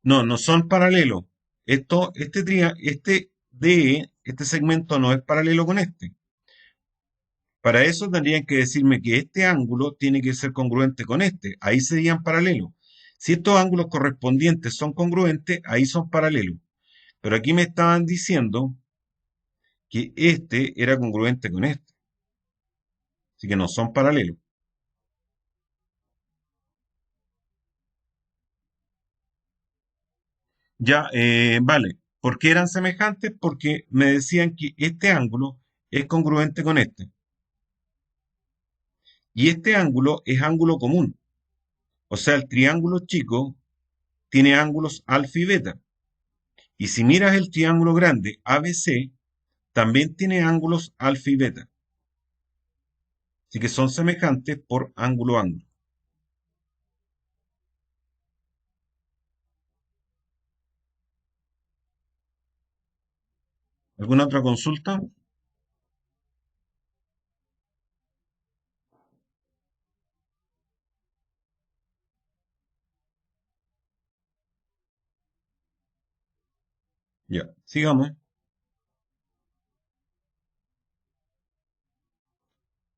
No, no son paralelos. Este DE, este segmento no es paralelo con este. Para eso tendrían que decirme que este ángulo tiene que ser congruente con este. Ahí serían paralelos. Si estos ángulos correspondientes son congruentes, ahí son paralelos. Pero aquí me estaban diciendo que este era congruente con este. Así que no son paralelos. Ya, vale. ¿Por qué eran semejantes? Porque me decían que este ángulo es congruente con este. Y este ángulo es ángulo común. O sea, el triángulo chico tiene ángulos alfa y beta. Y si miras el triángulo grande ABC, también tiene ángulos alfa y beta. Así que son semejantes por ángulo-ángulo. ¿Alguna otra consulta? Ya, sigamos.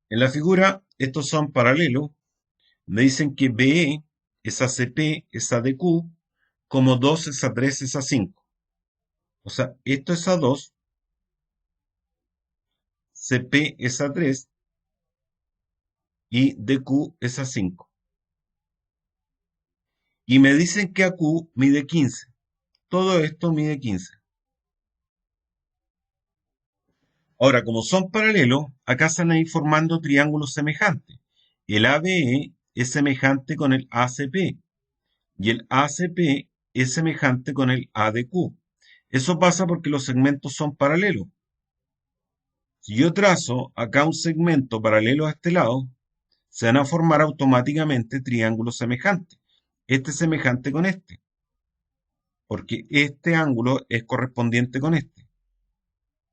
En la figura, estos son paralelos. Me dicen que BE es ACP, es ADQ, como 2 es A3 es A5. O sea, esto es A2, CP es A3 y DQ es A5. Y me dicen que AQ mide 15. Todo esto mide 15. Ahora, como son paralelos, acá se van a ir formando triángulos semejantes. El ABE es semejante con el ACP y el ACP es semejante con el ADQ. Eso pasa porque los segmentos son paralelos. Si yo trazo acá un segmento paralelo a este lado, se van a formar automáticamente triángulos semejantes. Este es semejante con este, porque este ángulo es correspondiente con este.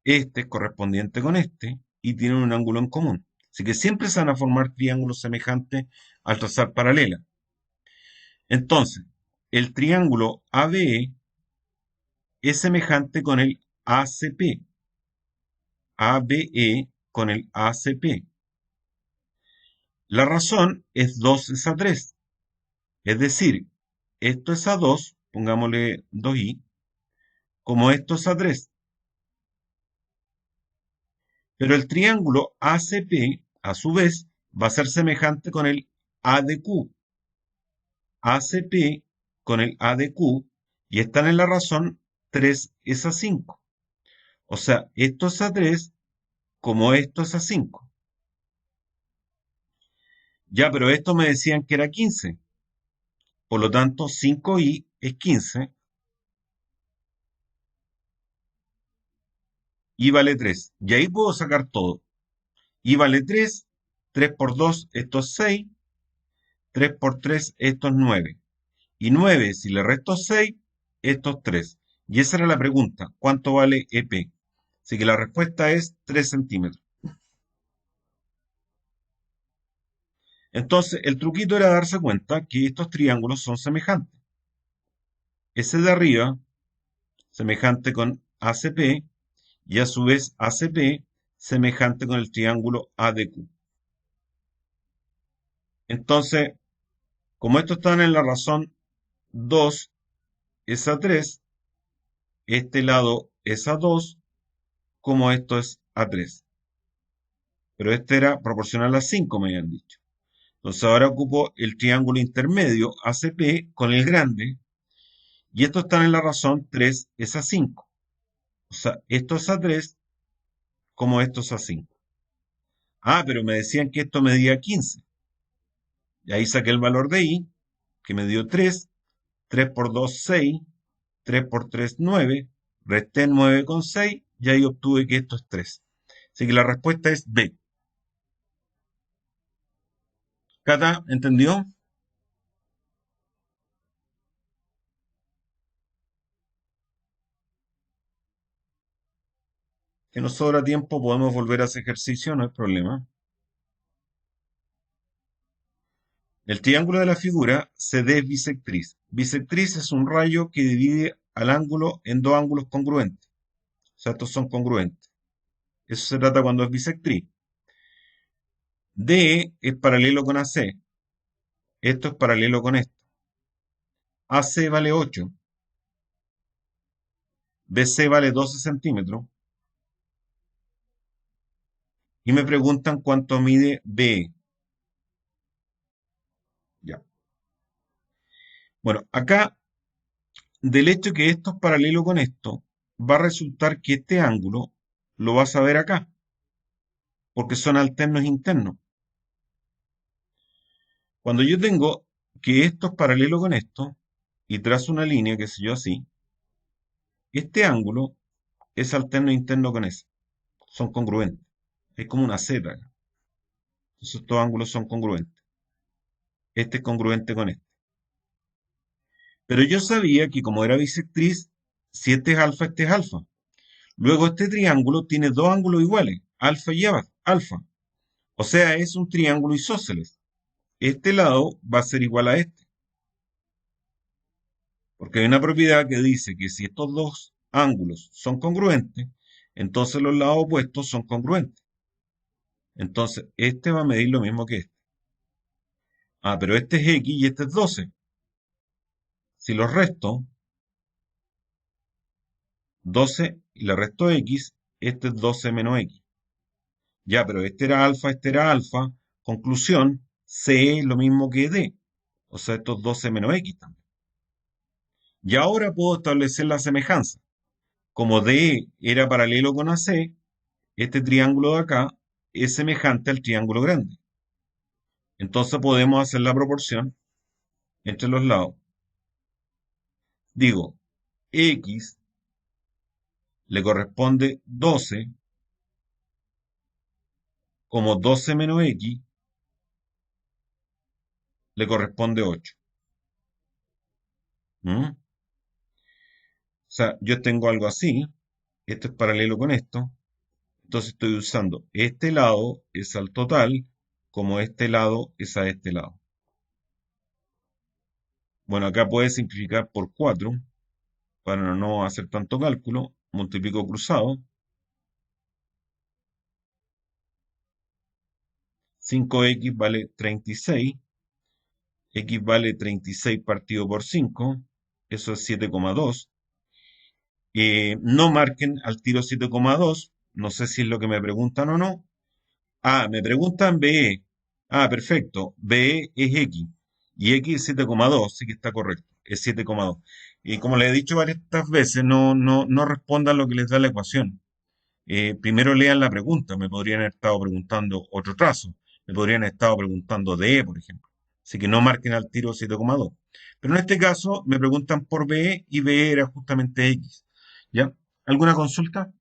Este es correspondiente con este y tienen un ángulo en común. Así que siempre se van a formar triángulos semejantes al trazar paralela. Entonces, el triángulo ABE es semejante con el ACP, ABE con el ACP. La razón es 2 es a 3. Es decir, esto es a 2, pongámosle 2i, como esto es a 3. Pero el triángulo ACP, a su vez, va a ser semejante con el ADQ. ACP con el ADQ y están en la razón 3 es a 5. O sea, esto es a 3 como esto es a 5. Ya, pero esto me decían que era 15. Por lo tanto, 5i es 15, y vale 3. Y ahí puedo sacar todo. Y vale 3, 3 por 2, esto es 6, 3 por 3, esto es 9. Y 9, si le resto 6, esto es 3. Y esa era la pregunta, ¿cuánto vale EP? Así que la respuesta es 3 centímetros. Entonces, el truquito era darse cuenta que estos triángulos son semejantes. Ese de arriba, semejante con ACP, y a su vez ACP, semejante con el triángulo ADQ. Entonces, como estos están en la razón 2 es a 3, este lado es a 2, como esto es a 3. Pero este era proporcional a 5, me habían dicho. Entonces ahora ocupo el triángulo intermedio ACP con el grande, y estos están en la razón 3 es a 5. O sea, esto es a 3, como esto es a 5. Ah, pero me decían que esto medía 15. Y ahí saqué el valor de I, que me dio 3. 3 por 2, 6. 3 por 3, 9. Resté 9,6 y ahí obtuve que esto es 3. Así que la respuesta es B. Cata, ¿entendió? Que nos sobra tiempo, podemos volver a ese ejercicio, no hay problema. El triángulo de la figura CD es bisectriz. Bisectriz es un rayo que divide al ángulo en dos ángulos congruentes. O sea, estos son congruentes. Eso se trata cuando es bisectriz. DE es paralelo con AC. Esto es paralelo con esto. AC vale 8. BC vale 12 centímetros. Y me preguntan cuánto mide BE. Ya. Bueno, acá, del hecho que esto es paralelo con esto, va a resultar que este ángulo lo vas a ver acá, porque son alternos internos. Cuando yo tengo que esto es paralelo con esto, y trazo una línea, que sé yo, así, este ángulo es alterno interno con ese. Son congruentes. Es como una Z acá. Entonces estos ángulos son congruentes. Este es congruente con este. Pero yo sabía que como era bisectriz, si este es alfa, este es alfa. Luego este triángulo tiene dos ángulos iguales, alfa y alfa. O sea, es un triángulo isósceles. Este lado va a ser igual a este. Porque hay una propiedad que dice que si estos dos ángulos son congruentes, entonces los lados opuestos son congruentes. Entonces, este va a medir lo mismo que este. Ah, pero este es X y este es 12. Si los resto, 12 y le resto X, este es 12 menos X. Ya, pero este era alfa, este era alfa. Conclusión, C es lo mismo que D. O sea, esto es 12 menos X también. Y ahora puedo establecer la semejanza. Como D era paralelo con AC, este triángulo de acá es semejante al triángulo grande. Entonces podemos hacer la proporción entre los lados. Digo, X le corresponde 12, como 12 menos X le corresponde 8. ¿Mm? O sea, yo tengo algo así, esto es paralelo con esto, entonces estoy usando este lado es al total, como este lado es a este lado. Bueno, acá puede simplificar por 4, para no hacer tanto cálculo, multiplico cruzado, 5x vale 36, x vale 36 partido por 5, eso es 7,2. No marquen al tiro 7,2, no sé si es lo que me preguntan o no. Ah, me preguntan BE. Ah, perfecto, BE es X, y X es 7,2, sí que está correcto, es 7,2. Y como les he dicho varias veces, no respondan lo que les da la ecuación. Primero lean la pregunta, me podrían haber estado preguntando otro trazo. Me podrían haber estado preguntando de E, por ejemplo. Así que no marquen al tiro 7,2. Pero en este caso me preguntan por B y B era justamente X. ¿Ya? ¿Alguna consulta?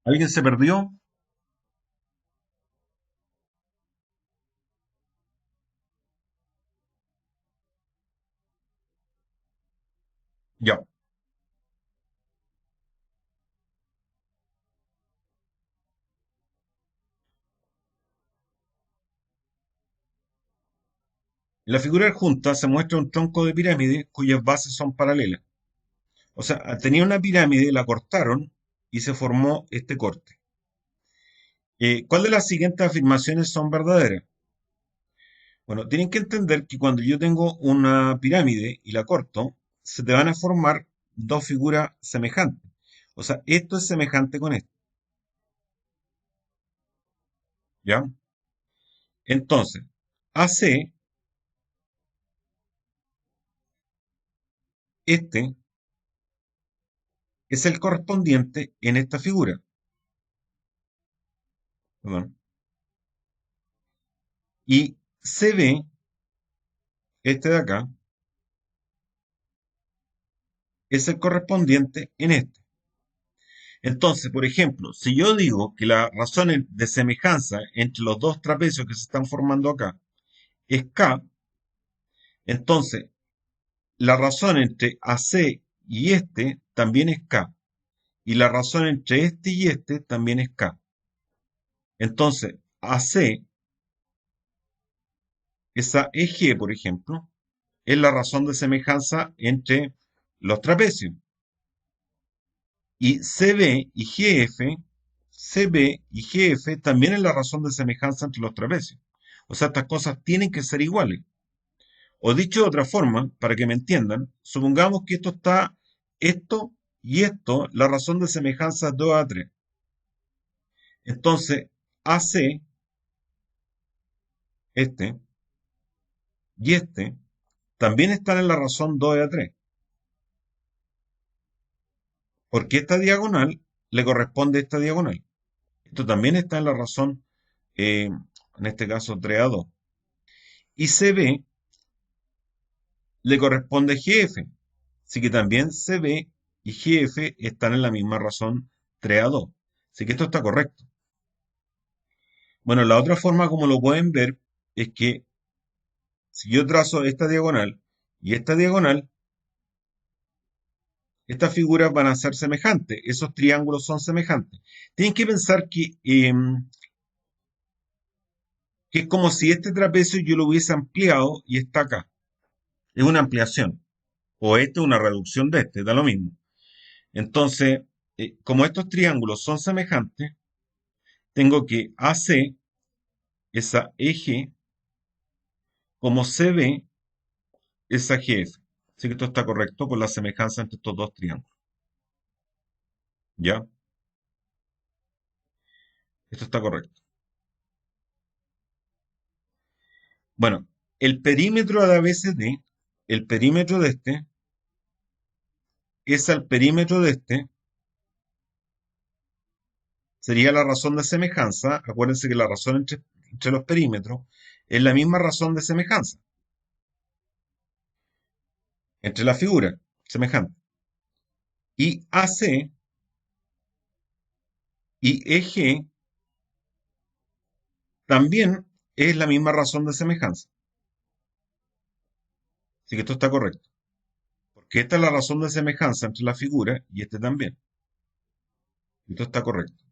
¿Alguien se perdió? Ya. En la figura adjunta se muestra un tronco de pirámide cuyas bases son paralelas. O sea, tenía una pirámide, la cortaron y se formó este corte. ¿Cuál de las siguientes afirmaciones son verdaderas? Bueno, tienen que entender que cuando yo tengo una pirámide y la corto, se te van a formar dos figuras semejantes. O sea, esto es semejante con esto, ¿ya? Entonces, AC, este, es el correspondiente en esta figura. Perdón. Y CB, este de acá, es el correspondiente en este. Entonces, por ejemplo, si yo digo que la razón de semejanza entre los dos trapecios que se están formando acá es K, entonces la razón entre AC y este también es K. Y la razón entre este y este también es K. Entonces, AC, esa EG, por ejemplo, es la razón de semejanza entre los trapecios. Y CB y GF, CB y GF también es la razón de semejanza entre los trapecios. O sea, estas cosas tienen que ser iguales. O dicho de otra forma, para que me entiendan, supongamos que esto está, esto y esto, la razón de semejanza es 2 a 3. Entonces, AC, este y este, también están en la razón 2 a 3. Porque esta diagonal le corresponde a esta diagonal. Esto también está en la razón, en este caso 3 a 2. Y CB le corresponde a GF. Así que también CB y GF están en la misma razón 3 a 2. Así que esto está correcto. Bueno, la otra forma como lo pueden ver es que si yo trazo esta diagonal y esta diagonal, estas figuras van a ser semejantes. Esos triángulos son semejantes. Tienen que pensar que es como si este trapecio yo lo hubiese ampliado y está acá. Es una ampliación. O este es una reducción de este, da lo mismo. Entonces, como estos triángulos son semejantes, tengo que AC, esa eje, como CB, esa GF. Así que esto está correcto por la semejanza entre estos dos triángulos. ¿Ya? Esto está correcto. Bueno, el perímetro de ABCD, el perímetro de este, es al perímetro de este, sería la razón de semejanza. Acuérdense que la razón entre los perímetros es la misma razón de semejanza entre la figura semejante. Y AC y EG también es la misma razón de semejanza. Así que esto está correcto. Porque esta es la razón de semejanza entre la figura y este también. Esto está correcto.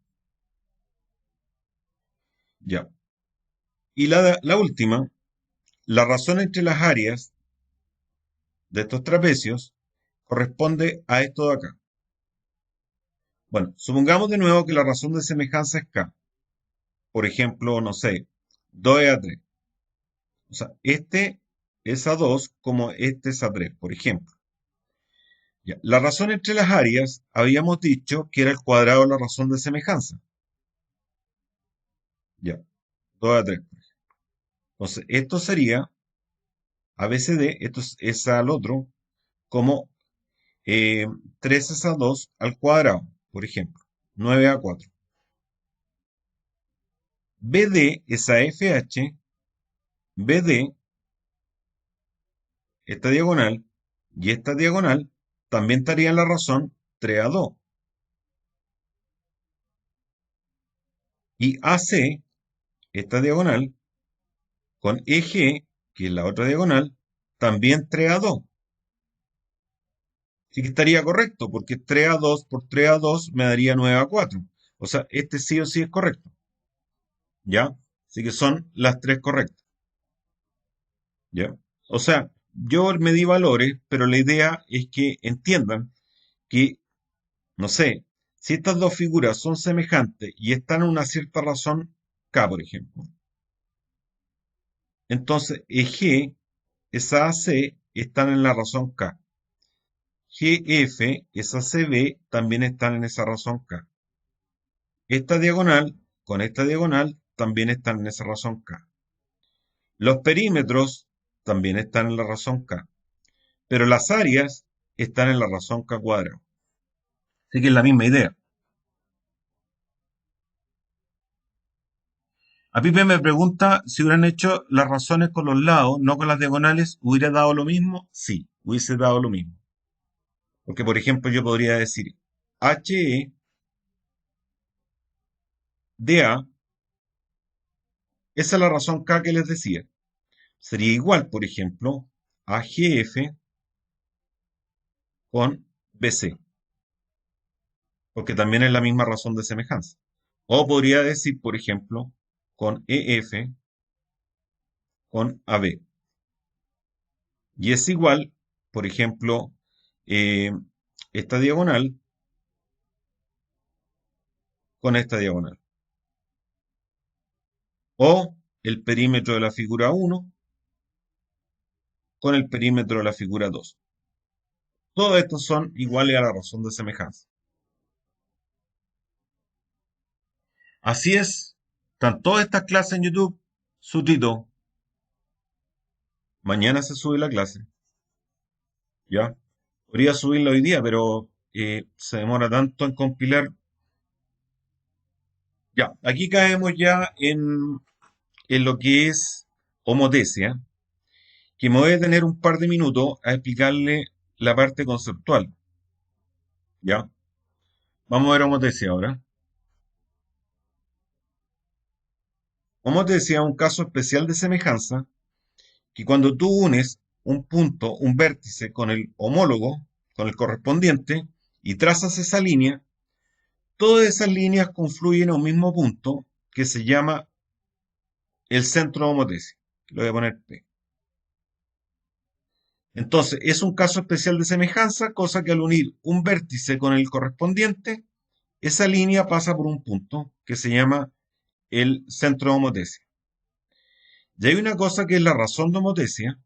Ya. Y la última, la razón entre las áreas de estos trapecios corresponde a esto de acá. Bueno, supongamos de nuevo que la razón de semejanza es K. Por ejemplo, no sé, 2 a 3. O sea, este es a 2 como este es a 3, por ejemplo. Ya. La razón entre las áreas habíamos dicho que era el cuadrado de la razón de semejanza. Ya, 2 a 3. Entonces, esto sería ABCD, esto es al otro, como eh, 3 es a 2 al cuadrado, por ejemplo, 9 a 4. BD es a FH, BD, esta diagonal y esta diagonal también estaría en la razón 3 a 2. Y AC, esta diagonal, con EG, que es la otra diagonal, también 3 a 2. Así que estaría correcto, porque 3 a 2 por 3 a 2 me daría 9 a 4. O sea, este sí o sí es correcto. ¿Ya? Así que son las tres correctas. ¿Ya? O sea, yo me di valores, pero la idea es que entiendan que, no sé, si estas dos figuras son semejantes y están en una cierta razón K, por ejemplo, entonces EG, esa AC, están en la razón K. GF, esa CB, también están en esa razón K. Esta diagonal con esta diagonal también están en esa razón K. Los perímetros también están en la razón K, pero las áreas están en la razón K cuadrado. Así que es la misma idea. A Pipe me pregunta si hubieran hecho las razones con los lados, no con las diagonales, ¿hubiera dado lo mismo? Sí, hubiese dado lo mismo. Porque, por ejemplo, yo podría decir HE DA, esa es la razón K que les decía. Sería igual, por ejemplo, a GF con BC, porque también es la misma razón de semejanza. O podría decir, por ejemplo, con EF con AB. Y es igual, por ejemplo, eh, esta diagonal con esta diagonal. O el perímetro de la figura 1 con el perímetro de la figura 2. Todos estos son iguales a la razón de semejanza. Así es. Están todas estas clases en YouTube. Sutito. Mañana se sube la clase. ¿Ya? Podría subirla hoy día, pero se demora tanto en compilar. Ya, aquí caemos ya en lo que es homotesia, que me voy a tener un par de minutos a explicarle la parte conceptual. ¿Ya? Vamos a ver homotesia ahora. Homotesia es un caso especial de semejanza que cuando tú unes un punto, un vértice con el homólogo, con el correspondiente, y trazas esa línea, todas esas líneas confluyen a un mismo punto que se llama el centro de homotesia. Lo voy a poner P. Entonces, es un caso especial de semejanza, cosa que al unir un vértice con el correspondiente, esa línea pasa por un punto que se llama el centro de homotesia. Y hay una cosa que es la razón de homotesia,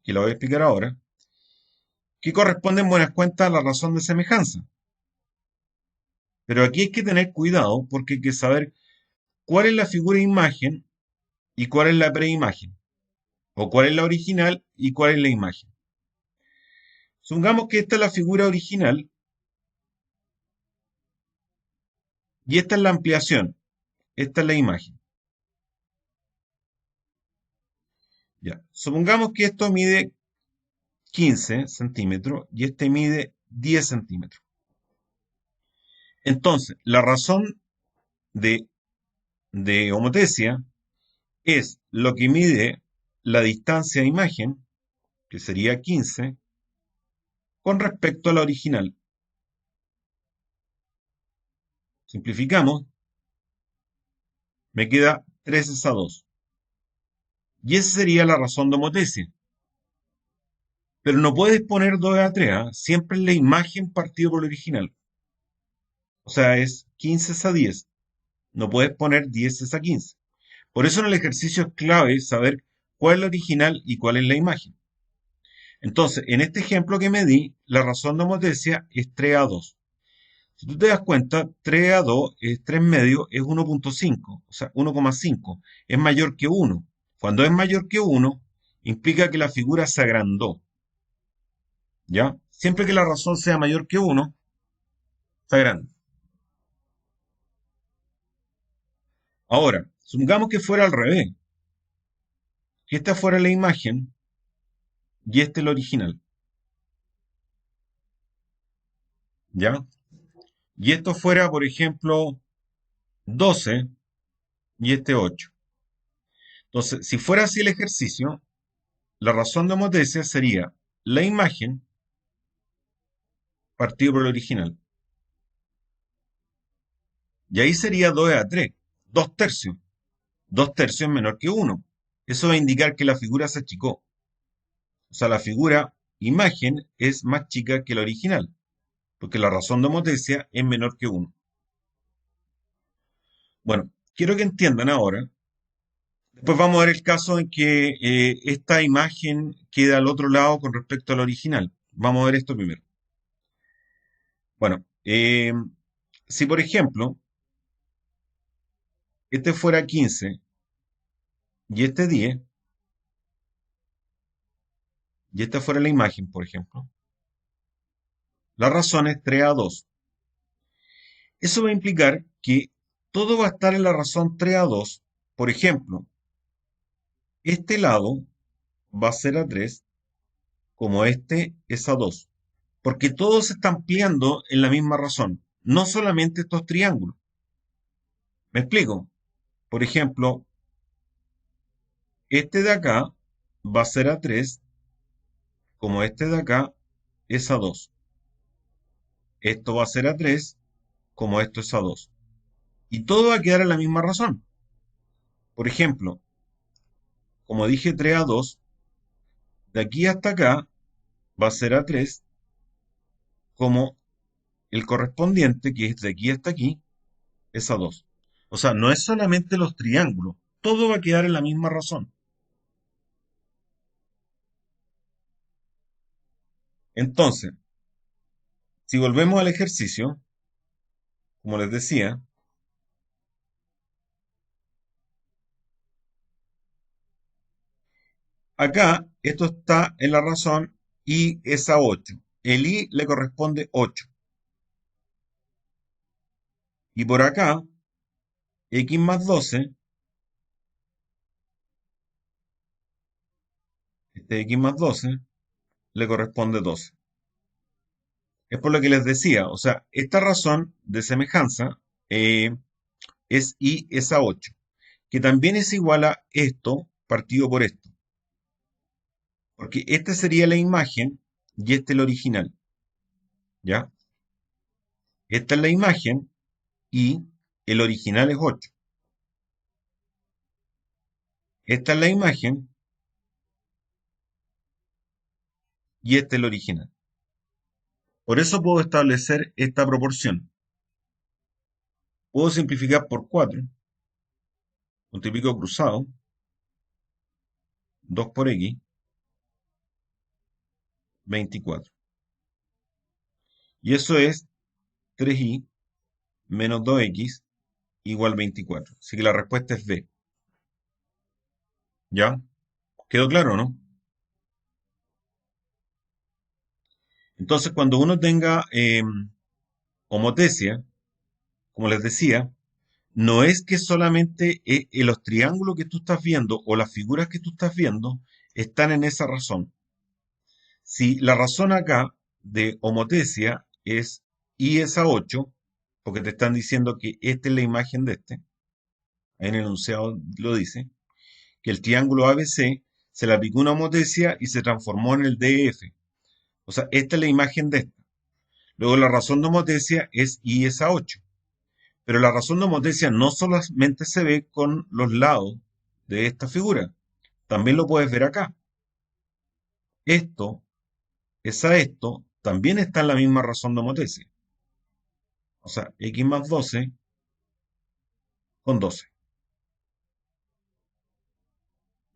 que la voy a explicar ahora, que corresponde en buenas cuentas a la razón de semejanza. Pero aquí hay que tener cuidado porque hay que saber cuál es la figura de imagen y cuál es la preimagen, o cuál es la original y cuál es la imagen. Supongamos que esta es la figura original y esta es la ampliación, esta es la imagen. Ya. Supongamos que esto mide 15 centímetros y este mide 10 centímetros. Entonces, la razón de, de homotesia es lo que mide la distancia de imagen, que sería 15, con respecto a la original. Simplificamos, me queda 3 a 2. Y esa sería la razón de homotesia. Pero no puedes poner 2 a 3, ¿ah? Siempre es la imagen partido por el original. O sea, es 15 a 10. No puedes poner 10 a 15. Por eso en el ejercicio es clave saber cuál es la original y cuál es la imagen. Entonces, en este ejemplo que me di, la razón de homotesia es 3 a 2. Si tú te das cuenta, 3 a 2 es 3 medio, es 1,5, o sea, 1,5. Es mayor que 1. Cuando es mayor que 1, implica que la figura se agrandó. ¿Ya? Siempre que la razón sea mayor que uno, está grande. Ahora, supongamos que fuera al revés, que esta fuera la imagen y este el original, ¿ya? Y esto fuera, por ejemplo, 12 y este 8. Entonces, si fuera así el ejercicio, la razón de homotesia sería la imagen partido por el original. Y ahí sería 2 a 3, 2 tercios. 2 tercios es menor que uno. Eso va a indicar que la figura se achicó. O sea, la figura imagen es más chica que la original, porque la razón de homotesia es menor que uno. Bueno, quiero que entiendan ahora. Después vamos a ver el caso en que esta imagen queda al otro lado con respecto al original. Vamos a ver esto primero. Bueno, si por ejemplo este fuera 15 y este 10, y esta fuera la imagen, por ejemplo, la razón es 3 a 2. Eso va a implicar que todo va a estar en la razón 3 a 2. Por ejemplo, este lado va a ser a 3, como este es a 2. Porque todos se están ampliando en la misma razón, no solamente estos triángulos. ¿Me explico? Por ejemplo, este de acá va a ser a 3, como este de acá es a 2. Esto va a ser a 3, como esto es a 2. Y todo va a quedar en la misma razón. Por ejemplo, como dije 3 a 2, de aquí hasta acá va a ser a 3, como el correspondiente, que es de aquí hasta aquí, es a 2. O sea, no es solamente los triángulos, todo va a quedar en la misma razón. Entonces, si volvemos al ejercicio, como les decía, acá esto está en la razón y es a 8. El i le corresponde 8. Y por acá, x más 12, este x más 12, le corresponde 12. Es por lo que les decía, o sea, esta razón de semejanza es i es a 8, que también es igual a esto partido por esto, porque esta sería la imagen y este el original, ¿ya? Esta es la imagen y el original es 8. Esta es la imagen y este es el original. Por eso puedo establecer esta proporción. Puedo simplificar por 4, multiplico cruzado, 2 por x, 24. Y eso es 3y menos 2x igual 24. Así que la respuesta es B. ¿Ya? ¿Quedó claro, no? Entonces, cuando uno tenga homotesia, como les decía, no es que solamente los triángulos que tú estás viendo o las figuras que tú estás viendo están en esa razón. Si la razón acá de homotesia es i es a 8, porque te están diciendo que esta es la imagen de este, ahí en el enunciado lo dice, que el triángulo ABC se le aplicó una homotesia y se transformó en el DF. O sea, esta es la imagen de esta. Luego la razón de homotesia es i es a 8. Pero la razón de homotesia no solamente se ve con los lados de esta figura, también lo puedes ver acá. Esto es a esto, también está en la misma razón de homotesia. O sea, x más 12 con 12.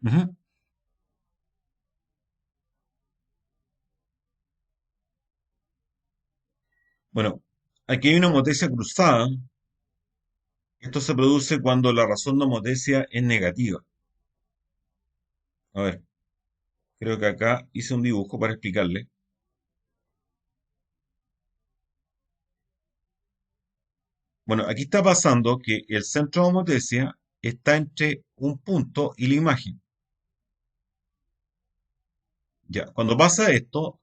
Ujú. Bueno, aquí hay una homotesia cruzada. Esto se produce cuando la razón de homotesia es negativa. A ver, creo que acá hice un dibujo para explicarle. Bueno, aquí está pasando que el centro de homotesia está entre un punto y la imagen. Ya, cuando pasa esto,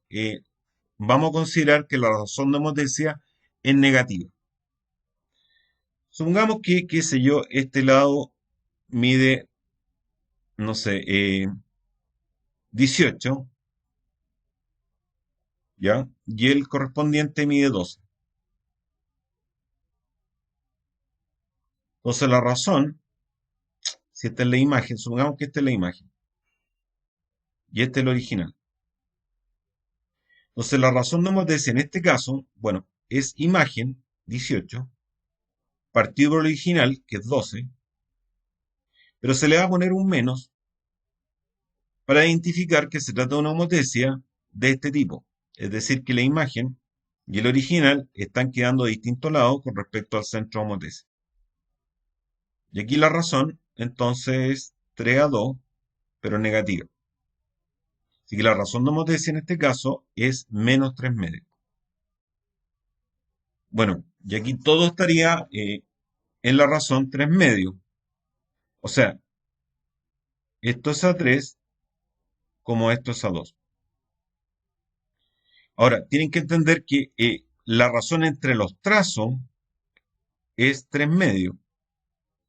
vamos a considerar que la razón de homotesia es negativa. Supongamos que, qué sé yo, este lado mide, no sé, 18, ¿ya? Y el correspondiente mide 12. Entonces la razón, si esta es la imagen, supongamos que esta es la imagen y este es el original. Entonces la razón de homotesia en este caso, bueno, es imagen 18 partido por el original, que es 12, pero se le va a poner un menos para identificar que se trata de una homotesia de este tipo. Es decir, que la imagen y el original están quedando de distintos lados con respecto al centro de homotesia. Y aquí la razón, entonces, es 3 a 2, pero negativa. Así que la razón de homotesia en este caso es menos 3 medios. Bueno, y aquí todo estaría en la razón 3 medios. O sea, esto es a 3 como esto es a 2. Ahora, tienen que entender que la razón entre los trazos es 3 medios.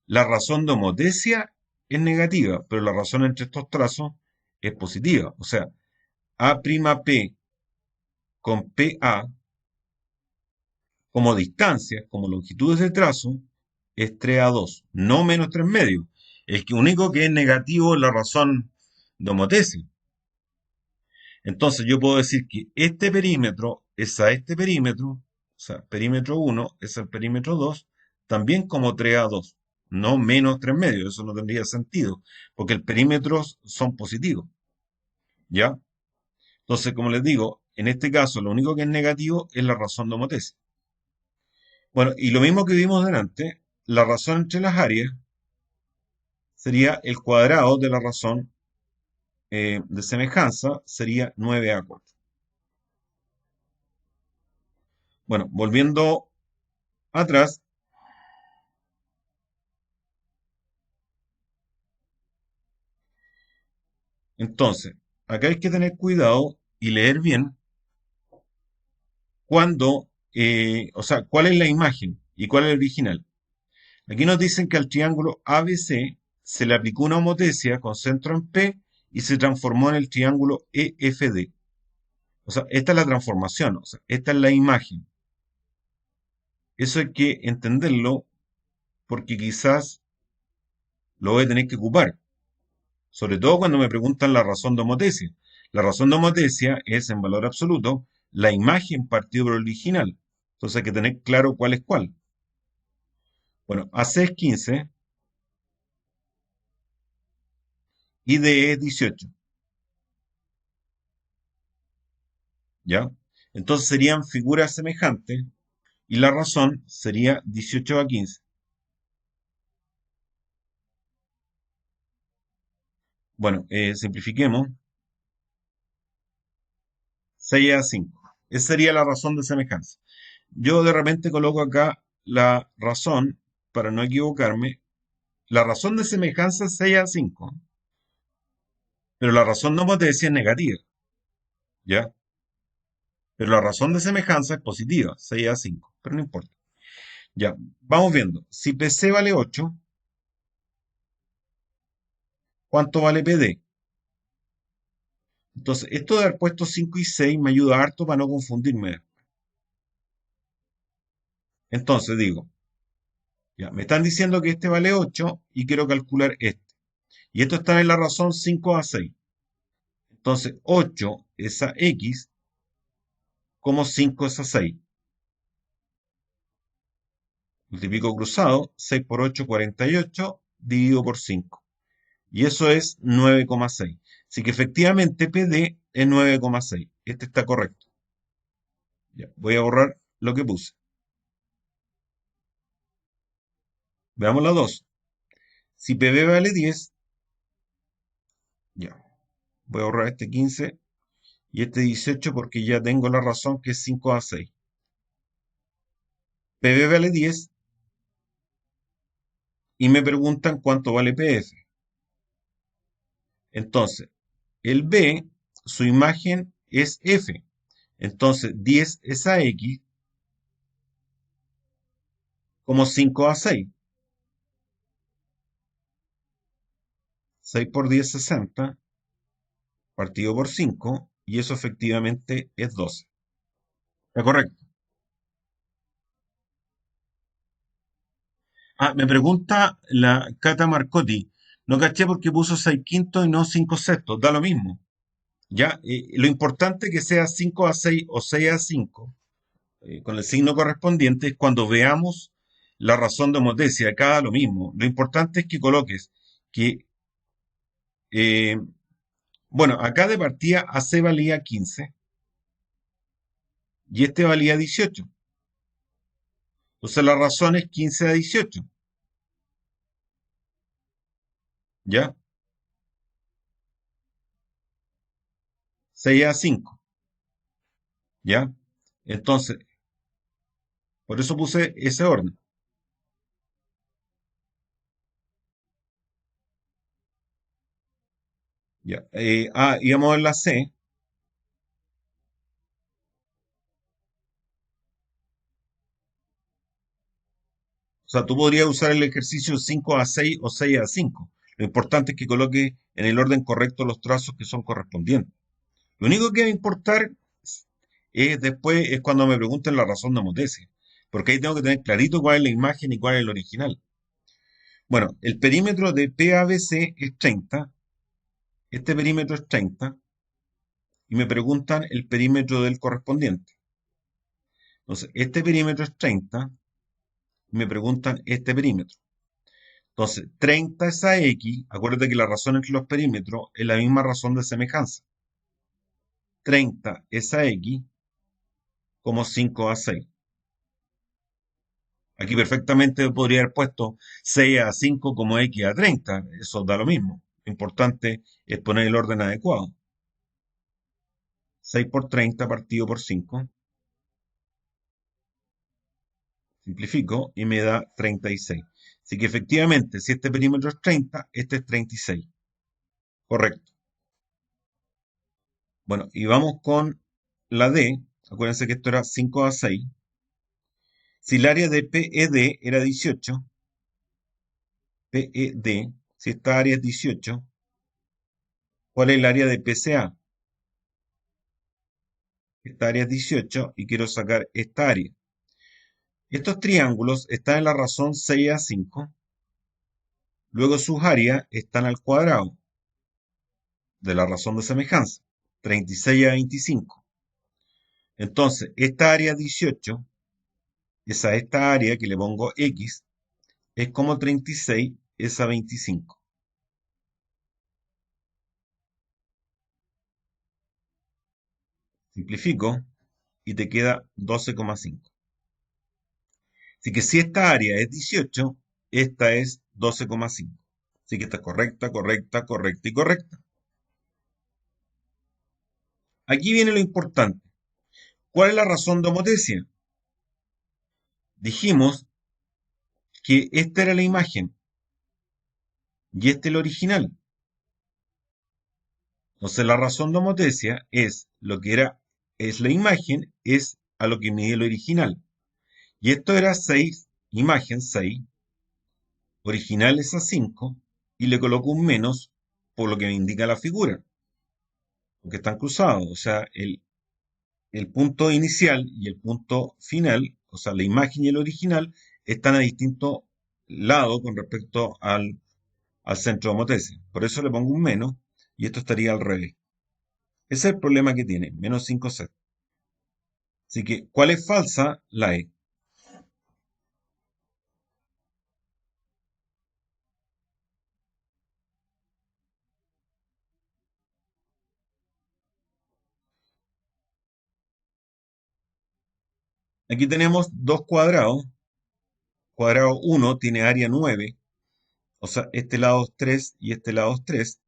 La razón de homotesia es negativa, pero la razón entre estos trazos es positiva. O sea, A'P con PA como distancias, como longitudes de trazo, es 3 a 2, no menos 3 medios. El único que es negativo es la razón de homotesia. Entonces yo puedo decir que este perímetro es a este perímetro, o sea, perímetro 1 es al perímetro 2, también como 3 a 2, no menos 3 medios. Eso no tendría sentido, porque el perímetro son positivos, ¿ya? Entonces, como les digo, en este caso lo único que es negativo es la razón de homotesia. Bueno, y lo mismo que vimos delante, la razón entre las áreas sería el cuadrado de la razón de semejanza, sería 9A4. Bueno, volviendo atrás, entonces, acá hay que tener cuidado y leer bien cuando, o sea, cuál es la imagen y cuál es el original. Aquí nos dicen que al triángulo ABC se le aplicó una homotesia con centro en P y se transformó en el triángulo EFD. O sea, esta es la transformación, o sea, esta es la imagen. Eso hay que entenderlo porque quizás lo voy a tener que ocupar, sobre todo cuando me preguntan la razón de homotesia. La razón de homotesia es, en valor absoluto, la imagen partido por el original. Entonces hay que tener claro cuál es cuál. Bueno, AC es 15 y DE es 18, ¿ya? Entonces serían figuras semejantes y la razón sería 18 a 15. Bueno, simplifiquemos. 6 a 5. Esa sería la razón de semejanza. Yo de repente coloco acá la razón, para no equivocarme, la razón de semejanza es 6 a 5, pero la razón de homotesia es negativa, ¿ya? Pero la razón de semejanza es positiva, 6 a 5, pero no importa. Ya, vamos viendo. Si PC vale 8, ¿cuánto vale PD? Entonces, esto de haber puesto 5 y 6 me ayuda harto para no confundirme. Entonces digo, ya, me están diciendo que este vale 8 y quiero calcular este. Y esto está en la razón 5 a 6. Entonces, 8 es a X como 5 es a 6. Multiplico cruzado, 6 por 8, 48, dividido por 5. Y eso es 9,6. Así que efectivamente PD es 9,6. Este está correcto. Ya, voy a borrar lo que puse. Veamos la 2. Si PB vale 10, ya, voy a borrar este 15 y este 18 porque ya tengo la razón que es 5 a 6. PB vale 10 y me preguntan cuánto vale PF. Entonces, el B, su imagen es F. Entonces, 10 es a X como 5 a 6. 6 por 10, 60, partido por 5, y eso efectivamente es 12. ¿Está correcto? Ah, me pregunta la Cata Marcotti. No caché porque puso 6 quintos y no 5 sextos. Da lo mismo. Ya, lo importante que sea 5 a 6 o 6 a 5, con el signo correspondiente, es cuando veamos la razón de homotecia. Acá da lo mismo. Lo importante es que coloques que, eh, bueno, acá de partida AC valía 15 y este valía 18. Entonces la razón es 15 a 18. ¿Ya? 6 a 5. ¿Ya? Entonces, por eso puse ese orden. ¿Ya? Y vamos a ver la C. O sea, tú podrías usar el ejercicio 5 a 6 o 6 a 5. Lo importante es que coloque en el orden correcto los trazos que son correspondientes. Lo único que va a importar es después es cuando me pregunten la razón de homotecia. Porque ahí tengo que tener clarito cuál es la imagen y cuál es el original. Bueno, el perímetro de PABC es 30. Este perímetro es 30. Y me preguntan el perímetro del correspondiente. Entonces, este perímetro es 30. Y me preguntan este perímetro. Entonces, 30 es a X. Acuérdate que la razón entre los perímetros es la misma razón de semejanza. 30 es a X como 5 a 6. Aquí perfectamente podría haber puesto 6 a 5 como X a 30. Eso da lo mismo. Lo importante es poner el orden adecuado. 6 por 30 partido por 5. Simplifico y me da 36. Así que efectivamente, si este perímetro es 30, este es 36. Correcto. Bueno, y vamos con la D. Acuérdense que esto era 5 a 6. Si el área de PED era 18, PED, si esta área es 18, ¿cuál es el área de PCA? Esta área es 18 y quiero sacar esta área. Estos triángulos están en la razón 6 a 5, luego sus áreas están al cuadrado de la razón de semejanza, 36 a 25. Entonces, esta área 18 es a esta área que le pongo X, es como 36 es a 25. Simplifico y te queda 12,5. Así que si esta área es 18, esta es 12,5. Así que está correcta, correcta, correcta y correcta. Aquí viene lo importante. ¿Cuál es la razón de homotecia? Dijimos que esta era la imagen y este el original. Entonces la razón de homotecia es lo que era, es la imagen, es a lo que mide el original. Y esto era 6, imagen 6, original es a 5, y le coloco un menos por lo que me indica la figura, porque están cruzados. O sea, el punto inicial y el punto final, o sea, la imagen y el original, están a distintos lados con respecto al centro de homotecia. Por eso le pongo un menos y esto estaría al revés. Ese es el problema que tiene, menos 5 sextos. Así que, ¿cuál es falsa? La E. Aquí tenemos dos cuadrados. Cuadrado 1 tiene área 9, o sea, este lado es 3 y este lado es 3.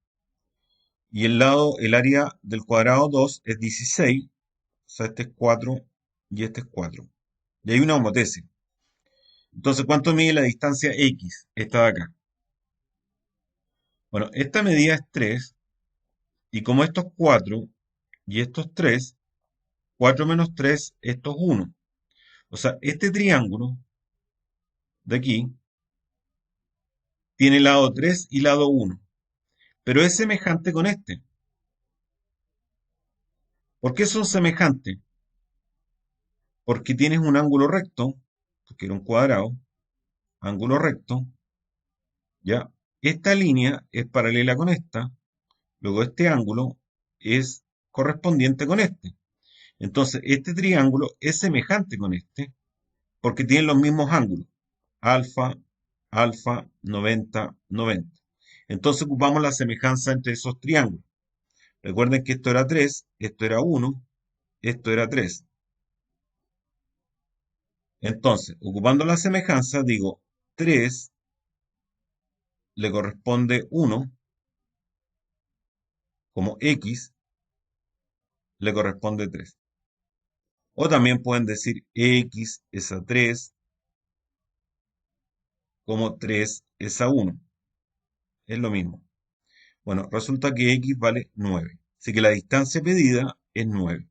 Y el área del cuadrado 2 es 16, o sea, este es 4 y este es 4. Y hay una homotecia. Entonces, ¿cuánto mide la distancia X? Esta de acá. Bueno, esta medida es 3 y como esto es 4 y esto es 3, 4 menos 3, esto es 1. O sea, este triángulo de aquí tiene lado 3 y lado 1, pero es semejante con este. ¿Por qué son semejantes? Porque tienes un ángulo recto, porque era un cuadrado, ángulo recto, ¿ya? Esta línea es paralela con esta, luego este ángulo es correspondiente con este. Entonces, este triángulo es semejante con este, porque tienen los mismos ángulos, alfa, alfa, 90, 90. Entonces ocupamos la semejanza entre esos triángulos. Recuerden que esto era 3, esto era 1, esto era 3. Entonces, ocupando la semejanza, digo 3 le corresponde 1, como X le corresponde 3. O también pueden decir X es a 3, como 3 es a 1. Es lo mismo. Bueno, resulta que X vale 9. Así que la distancia pedida es 9.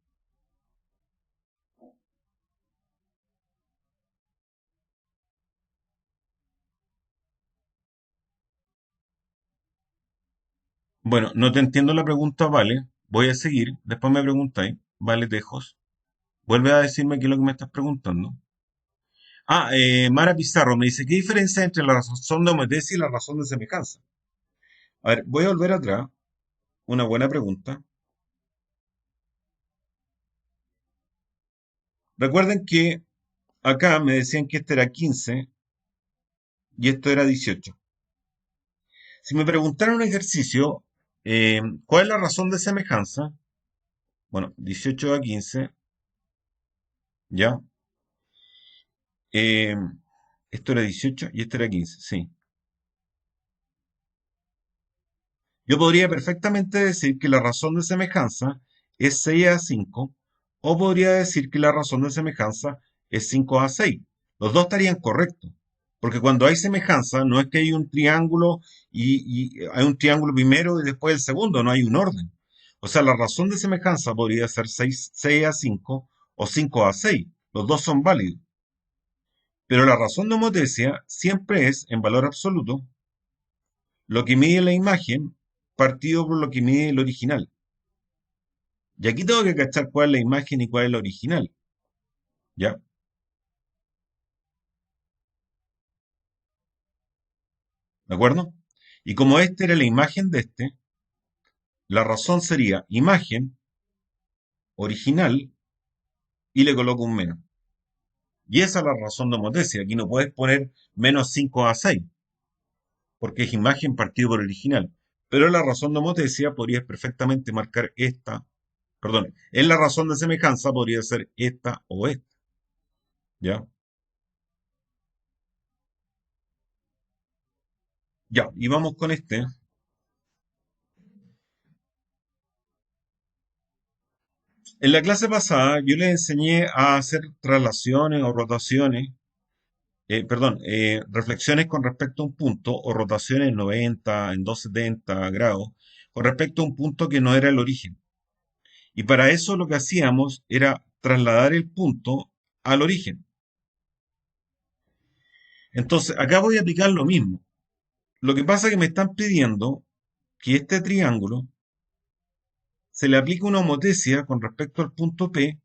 Bueno, no te entiendo la pregunta, vale. Voy a seguir. Después me preguntáis. Vale, Tejos. Vuelve a decirme qué es lo que me estás preguntando. Ah, Mara Pizarro me dice, ¿qué diferencia hay entre la razón de homeostasis y la razón de semejanza? A ver, voy a volver atrás. Una buena pregunta. Recuerden que acá me decían que este era 15 y esto era 18. Si me preguntaran un ejercicio, ¿cuál es la razón de semejanza? Bueno, 18 a 15, ¿ya? Eh, esto era 18 y esto era 15, sí. Yo podría perfectamente decir que la razón de semejanza es 6 a 5, o podría decir que la razón de semejanza es 5 a 6. Los dos estarían correctos, porque cuando hay semejanza no es que hay un triángulo y hay un triángulo primero y después el segundo, no hay un orden. O sea, la razón de semejanza podría ser 6 a 5 o 5 a 6. Los dos son válidos. Pero la razón de homotesia siempre es, en valor absoluto, lo que mide la imagen partido por lo que mide el original. Y aquí tengo que cachar cuál es la imagen y cuál es la original. ¿Ya? ¿De acuerdo? Y como esta era la imagen de este, la razón sería imagen, original, y le coloco un menos. Y esa es la razón de homotesia. Aquí no puedes poner menos 5 a 6, porque es imagen partido por original. Pero en la razón de homotesia podrías perfectamente marcar esta, perdón, en la razón de semejanza podría ser esta o esta. ¿Ya? Ya, y vamos con este. En la clase pasada yo les enseñé a hacer traslaciones o rotaciones, perdón, reflexiones con respecto a un punto o rotaciones en 90, en 270 grados, con respecto a un punto que no era el origen. Y para eso lo que hacíamos era trasladar el punto al origen. Entonces, acá voy a aplicar lo mismo. Lo que pasa es que me están pidiendo que este triángulo se le aplique una homotesia con respecto al punto P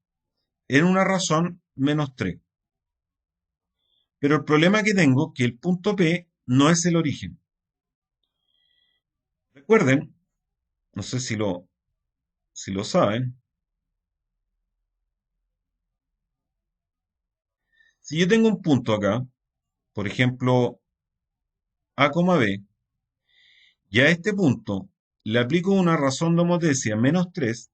en una razón menos 3. Pero el problema que tengo es que el punto P no es el origen. Recuerden, no sé si lo saben, si yo tengo un punto acá, por ejemplo, A, B, y a este punto le aplico una razón de homotesia menos 3,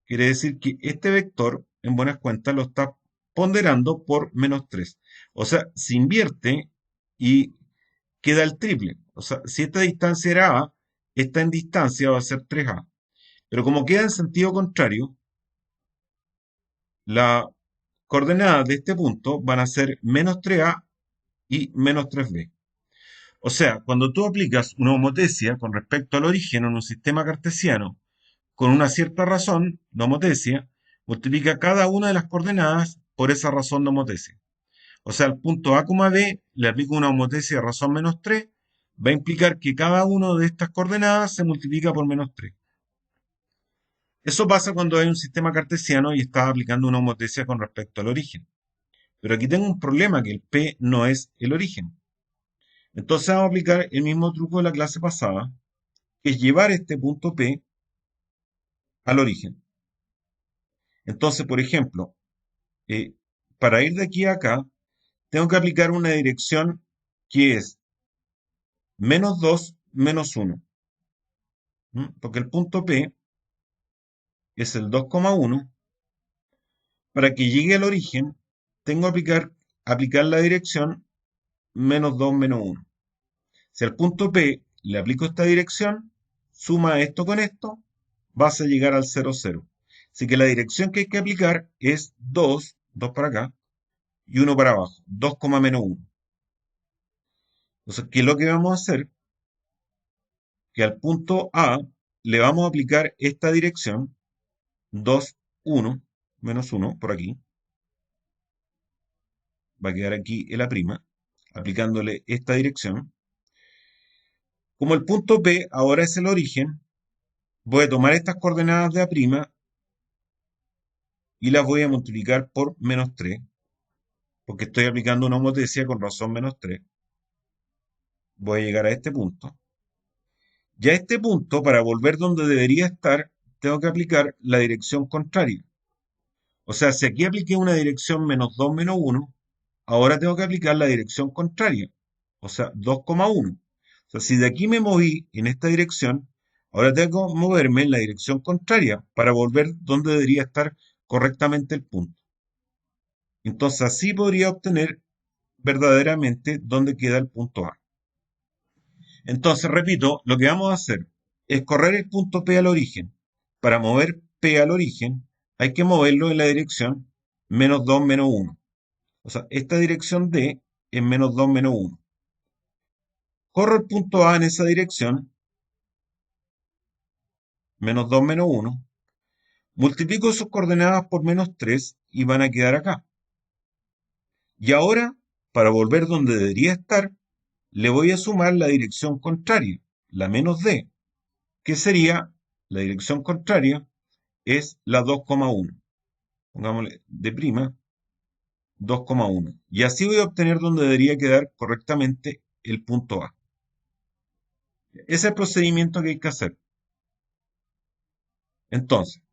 quiere decir que este vector, en buenas cuentas, lo está ponderando por menos 3. O sea, se invierte y queda el triple. O sea, si esta distancia era A, esta en distancia va a ser 3A. Pero como queda en sentido contrario, la coordenadas de este punto van a ser menos 3a y menos 3b. O sea, cuando tú aplicas una homotesia con respecto al origen en un sistema cartesiano con una cierta razón de homotesia, multiplica cada una de las coordenadas por esa razón de homotesia. O sea, al punto A, B le aplico una homotesia de razón menos 3, va a implicar que cada una de estas coordenadas se multiplica por menos 3. Eso pasa cuando hay un sistema cartesiano y estás aplicando una homotesia con respecto al origen. Pero aquí tengo un problema, que el P no es el origen. Entonces vamos a aplicar el mismo truco de la clase pasada, que es llevar este punto P al origen. Entonces, por ejemplo, para ir de aquí a acá, tengo que aplicar una dirección que es menos 2, menos 1. Porque el punto P es el 2,1. Para que llegue al origen, tengo que aplicar la dirección menos 2, menos 1. Si al punto P le aplico esta dirección, suma esto con esto, vas a llegar al 0, 0. Así que la dirección que hay que aplicar es 2, 2 para acá, y 1 para abajo, 2, menos 1. Entonces, ¿qué es lo que vamos a hacer? Que al punto A le vamos a aplicar esta dirección, 2, 1, menos 1, por aquí. Va a quedar aquí en la prima, aplicándole esta dirección. Como el punto P ahora es el origen, voy a tomar estas coordenadas de A' y las voy a multiplicar por menos 3, porque estoy aplicando una homotesia con razón menos 3. Voy a llegar a este punto. Y a este punto, para volver donde debería estar, tengo que aplicar la dirección contraria. O sea, si aquí apliqué una dirección menos 2, menos 1, ahora tengo que aplicar la dirección contraria, o sea, 2,1. O sea, si de aquí me moví en esta dirección, ahora tengo que moverme en la dirección contraria para volver donde debería estar correctamente el punto. Entonces, así podría obtener verdaderamente dónde queda el punto A. Entonces, repito, lo que vamos a hacer es correr el punto P al origen. Para mover P al origen, hay que moverlo en la dirección menos 2, menos 1. O sea, esta dirección D es menos 2, menos 1. Corro el punto A en esa dirección, menos 2, menos 1. Multiplico sus coordenadas por menos 3 y van a quedar acá. Y ahora, para volver donde debería estar, le voy a sumar la dirección contraria, la menos D, que sería, la dirección contraria, es la 2,1. Pongámosle de prima, 2,1. Y así voy a obtener donde debería quedar correctamente el punto A. Ese es el procedimiento que hay que hacer. Entonces,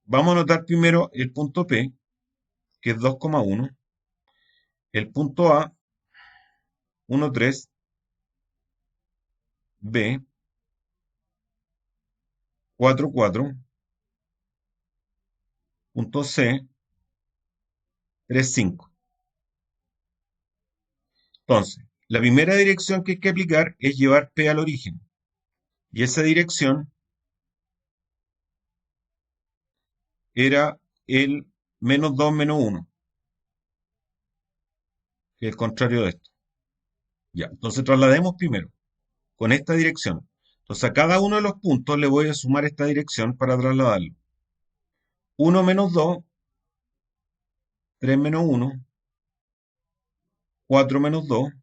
vamos a anotar primero el punto P, que es 2,1, el punto A, 1,3, B, 4,4, punto C, 3,5. Entonces, la primera dirección que hay que aplicar es llevar P al origen. Y esa dirección era el menos 2, menos 1, que es el contrario de esto. Ya, entonces traslademos primero con esta dirección. Entonces a cada uno de los puntos le voy a sumar esta dirección para trasladarlo. 1 menos 2, 3 menos 1, 4 menos 2,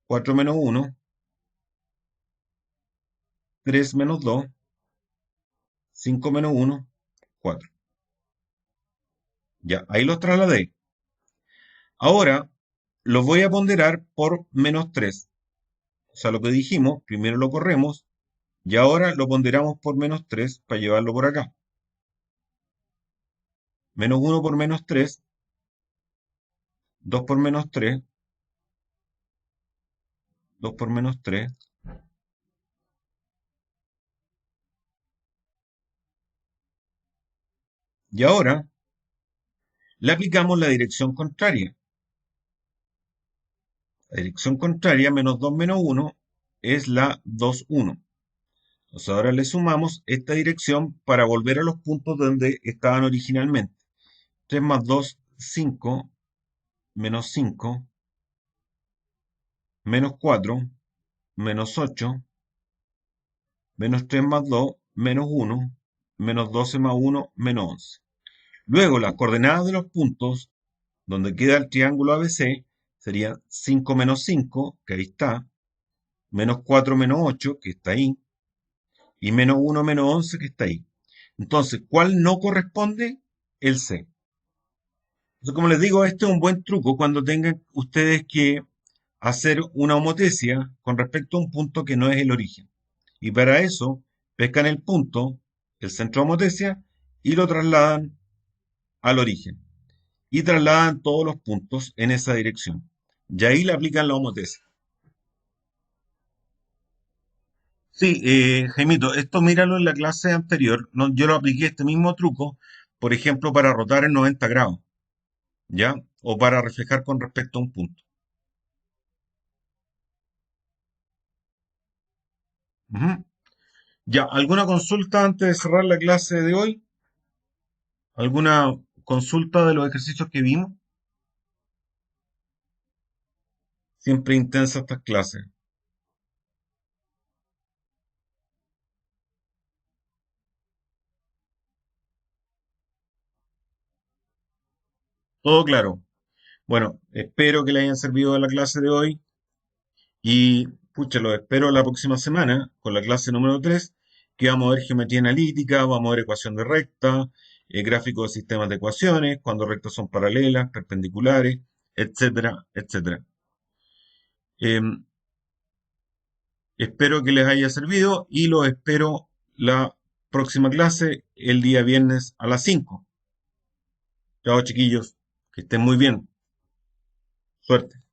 4 menos 1, 3 menos 2, 5 menos 1, 4. Ya, ahí los trasladé. Ahora los voy a ponderar por menos 3. O sea, lo que dijimos, primero lo corremos y ahora lo ponderamos por menos 3 para llevarlo por acá. Menos 1 por menos 3, 2 por menos 3, 2 por menos 3. Y ahora le aplicamos la dirección contraria. La dirección contraria, menos 2 menos 1, es la 2, 1. Entonces ahora le sumamos esta dirección para volver a los puntos donde estaban originalmente. 3 más 2, 5 menos 5 menos 4 menos 8 menos 3 más 2 menos 1 menos 12 más 1 menos 11. Luego, las coordenadas de los puntos donde queda el triángulo ABC serían 5 menos 5, que ahí está, menos 4 menos 8, que está ahí, y menos 1 menos 11, que está ahí. Entonces, ¿cuál no corresponde? El C. Entonces, como les digo, este es un buen truco cuando tengan ustedes que hacer una homotesia con respecto a un punto que no es el origen. Y para eso, pescan el punto, el centro de homotesia, y lo trasladan al origen. Y trasladan todos los puntos en esa dirección. Y ahí le aplican la homotesia. Sí, Jaimito, esto míralo en la clase anterior. Yo lo apliqué este mismo truco, por ejemplo, para rotar en 90 grados, ¿ya? O para reflejar con respecto a un punto. Ujú. Ya, ¿alguna consulta antes de cerrar la clase de hoy? ¿Alguna consulta de los ejercicios que vimos? Siempre intensa estas clases. Todo claro. Bueno, espero que le hayan servido la clase de hoy y, pucha, lo espero la próxima semana con la clase número 3, que vamos a ver geometría analítica, vamos a ver ecuación de recta, gráfico de sistemas de ecuaciones, cuando rectas son paralelas, perpendiculares, etcétera, etcétera. Em, Espero que les haya servido y los espero la próxima clase el día viernes a las 5. Chao, chiquillos, que estén muy bien. Suerte.